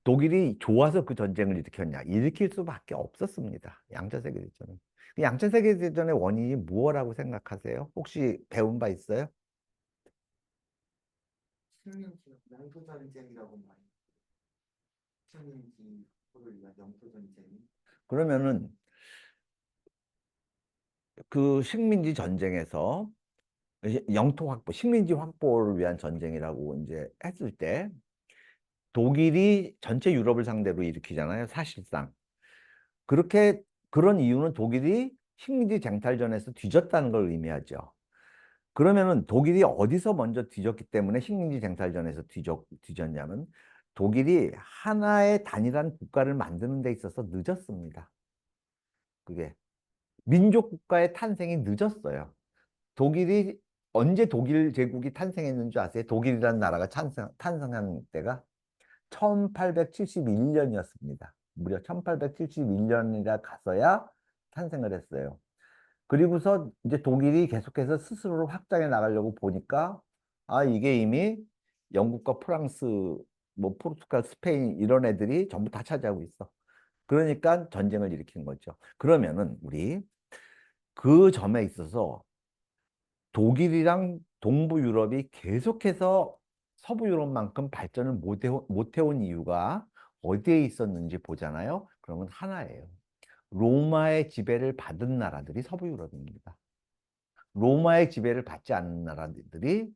독일이 좋아서 그 전쟁을 일으켰냐? 일으킬 수밖에 없었습니다. 양차 세계대전은. 그 양차 세계대전의 원인이 무엇라고 생각하세요? 혹시 배운 바 있어요? 식민지 영토 전쟁이라고 많이 식민지를 위한 영토 전쟁. 그러면은 그 식민지 전쟁에서 영토 확보, 식민지 확보를 위한 전쟁이라고 이제 했을 때 독일이 전체 유럽을 상대로 일으키잖아요, 사실상. 그렇게, 그런 이유는 독일이 식민지 쟁탈전에서 뒤졌다는 걸 의미하죠. 그러면은 독일이 어디서 먼저 뒤졌기 때문에 식민지 쟁탈전에서 뒤졌냐면 독일이 하나의 단일한 국가를 만드는 데 있어서 늦었습니다. 그게 민족 국가의 탄생이 늦었어요. 독일이 언제 독일 제국이 탄생했는 줄 아세요? 독일이라는 나라가 탄생한 때가 1871년이었습니다. 무려 1871년이라 가서야 탄생을 했어요. 그리고서 이제 독일이 계속해서 스스로를 확장해 나가려고 보니까 아, 이게 이미 영국과 프랑스, 뭐 포르투갈, 스페인 이런 애들이 전부 다 차지하고 있어. 그러니까 전쟁을 일으킨 거죠. 그러면은 우리 그 점에 있어서 독일이랑 동부 유럽이 계속해서 서부 유럽만큼 발전을 못 해온 이유가 어디에 있었는지 보잖아요. 그러면 하나예요. 로마의 지배를 받은 나라들이 서부 유럽입니다. 로마의 지배를 받지 않는 나라들이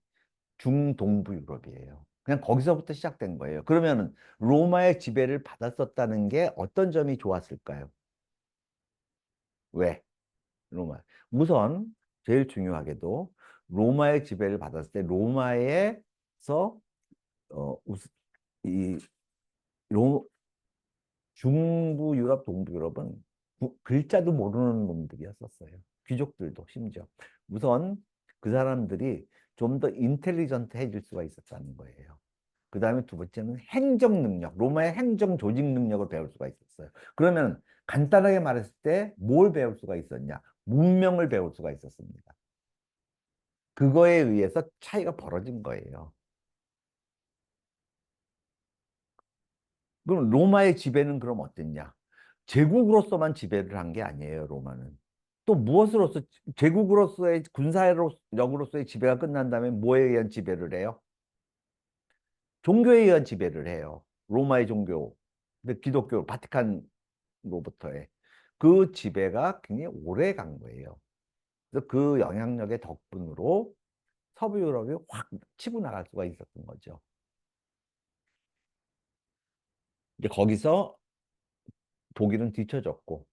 중동부 유럽이에요. 그냥 거기서부터 시작된 거예요. 그러면은 로마의 지배를 받았었다는 게 어떤 점이 좋았을까요? 왜? 로마. 우선 제일 중요하게도 로마의 지배를 받았을 때 로마에서 이 로, 중부 유럽, 동부 유럽은 글자도 모르는 놈들이었었어요. 귀족들도 심지어. 우선 그 사람들이 좀 더 인텔리전트해질 수가 있었다는 거예요. 그 다음에 두 번째는 행정 능력, 로마의 행정 조직 능력을 배울 수가 있었어요. 그러면 간단하게 말했을 때 뭘 배울 수가 있었냐? 문명을 배울 수가 있었습니다. 그거에 의해서 차이가 벌어진 거예요. 그럼 로마의 지배는 그럼 어땠냐? 제국으로서만 지배를 한 게 아니에요, 로마는. 또 무엇으로서, 제국으로서의 군사력으로서의 지배가 끝난 다음에 뭐에 의한 지배를 해요? 종교에 의한 지배를 해요. 로마의 종교, 근데 기독교, 바티칸으로부터의 그 지배가 굉장히 오래 간 거예요. 그래서 그 영향력의 덕분으로 서부 유럽이 확 치고 나갈 수가 있었던 거죠. 이제 거기서 독일은 뒤처졌고,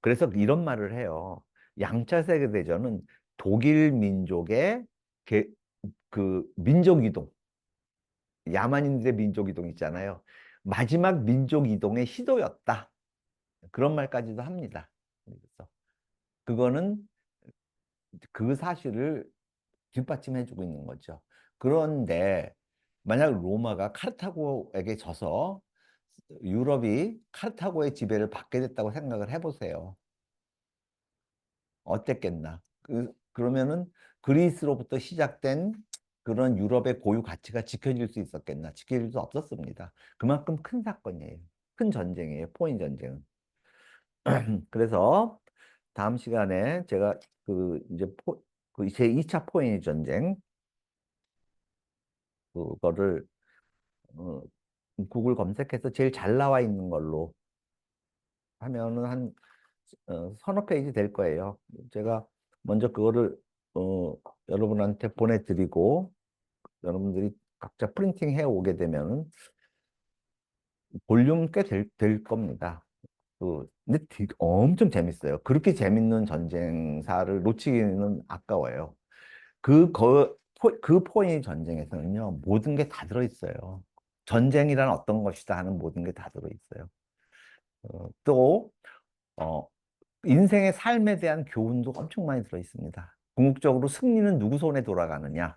그래서 이런 말을 해요. 양차 세계대전은 독일 민족의 개- 그 민족 이동, 야만인들의 민족 이동 있잖아요. 마지막 민족 이동의 시도였다. 그런 말까지도 합니다. 그래서 그거는 그 사실을 뒷받침해주고 있는 거죠. 그런데 만약 로마가 카르타고에게 져서 유럽이 카르타고의 지배를 받게 됐다고 생각을 해보세요. 어땠겠나? 그러면은 그리스로부터 시작된 그런 유럽의 고유 가치가 지켜질 수 있었겠나? 지켜질 수 없었습니다. 그만큼 큰 사건이에요. 큰 전쟁이에요. 포인 전쟁은. 그래서 다음 시간에 제가 그 이제 그 제2차 포인 전쟁 그거를 어, 구글 검색해서 제일 잘 나와 있는 걸로 하면은 한 서너 페이지 될 거예요. 제가 먼저 그거를 어, 여러분한테 보내드리고 여러분들이 각자 프린팅 해 오게 되면 볼륨 꽤 될 겁니다. 근데 엄청 재밌어요. 그렇게 재밌는 전쟁사를 놓치기는 아까워요. 그 포니 전쟁에서는요, 모든 게 다 들어있어요. 전쟁이란 어떤 것이다 하는 모든 게 다 들어있어요. 또, 어, 인생의 삶에 대한 교훈도 엄청 많이 들어있습니다. 궁극적으로 승리는 누구 손에 돌아가느냐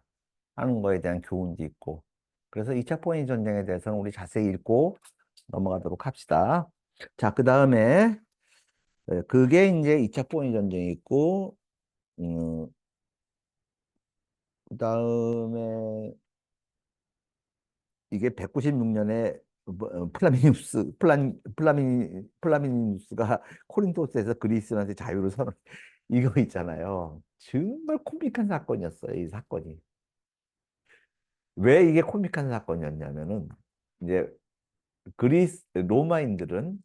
하는 거에 대한 교훈도 있고. 그래서 2차 포니 전쟁에 대해서는 우리 자세히 읽고 넘어가도록 합시다. 자, 그 다음에, 그게 이제 2차 포니 전쟁이 있고, 그 다음에 이게 196년에 플라미니우스가 코린토스에서 그리스한테 자유를 선언, 이거 있잖아요. 정말 코믹한 사건이었어요, 이 사건이. 왜 이게 코믹한 사건이었냐면은, 이제 로마인들은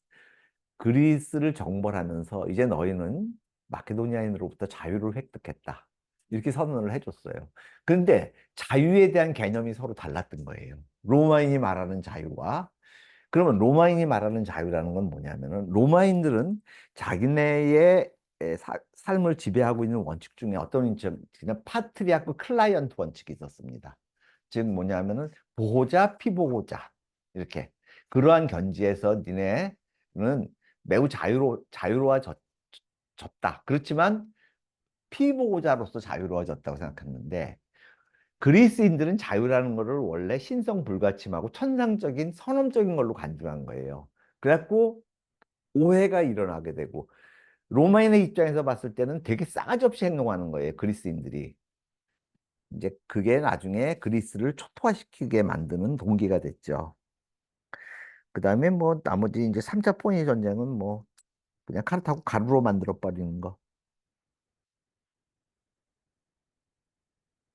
그리스를 정벌하면서 이제 너희는 마케도니아인으로부터 자유를 획득했다. 이렇게 선언을 해줬어요. 근데 자유에 대한 개념이 서로 달랐던 거예요. 로마인이 말하는 자유와 그러면 로마인이 말하는 자유라는 건 뭐냐면은 로마인들은 자기네의 삶을 지배하고 있는 원칙 중에 어떤 원칙, 그냥 파트리아크 클라이언트 원칙이 있었습니다. 즉 뭐냐면은 보호자, 피보호자 이렇게 그러한 견지에서 니네는 매우 자유로워졌다. 그렇지만 피보호자로서 자유로워졌다고 생각했는데 그리스인들은 자유라는 것을 원래 신성 불가침하고 천상적인 선언적인 걸로 간주한 거예요. 그래갖고 오해가 일어나게 되고 로마인의 입장에서 봤을 때는 되게 싸가지 없이 행동하는 거예요. 그리스인들이. 이제 그게 나중에 그리스를 초토화시키게 만드는 동기가 됐죠. 그 다음에 뭐 나머지 이제 3차 포니 전쟁은 뭐 그냥 카르타고 가루로 만들어 버리는 거.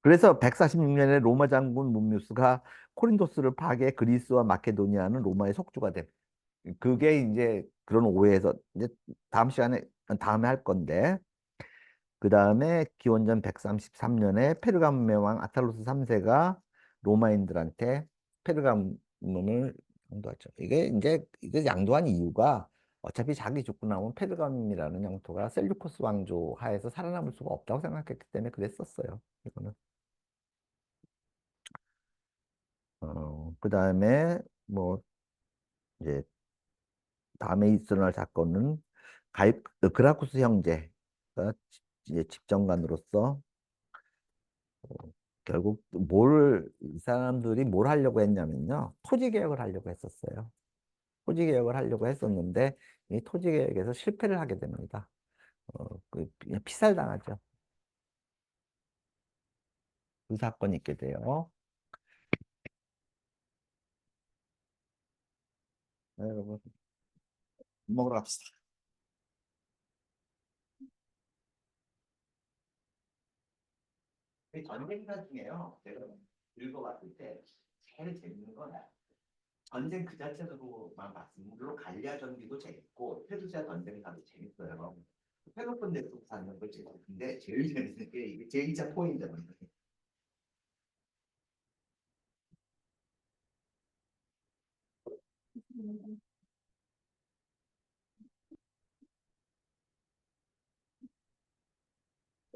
그래서 146년에 로마 장군 문뮤스가 코린토스를 파괴해 그리스와 마케도니아는 로마의 속주가 돼. 그게 이제 그런 오해에서 이제 다음 시간에 다음에 할 건데 그 다음에 기원전 133년에 페르가문의 왕 아탈로스 3세가 로마인들한테 페르가문을 양도하죠. 이게 양도한 이유가 어차피 자기 죽고 나면 페르가문이라는 영토가 셀류코스 왕조 하에서 살아남을 수가 없다고 생각했기 때문에 그랬었어요. 이거는. 그 다음에 뭐 이제 다음에 있어날 사건은 그라쿠스 형제가 이제 집정관으로서 결국 이 사람들이 뭘 하려고 했냐면요. 토지 개혁을 하려고 했었어요. 토지 개혁을 하려고 했었는데 이 토지 개혁에서 실패를 하게 됩니다. 그냥 피살당하죠. 그 사건이 있게 돼요. 네, 여러분 먹으러 갑시다. 이 전쟁사 중에요. 제가 읽어봤을 때 제일 재밌는 건 전쟁 그 자체로만 봤으면 물론 갈리아 전기도 재밌고 페르시아 전쟁사도 재밌어요. 펠로폰네소 사는 거 재밌고 근데 제일 재밌는 게 이게 제2차 포인트잖아요.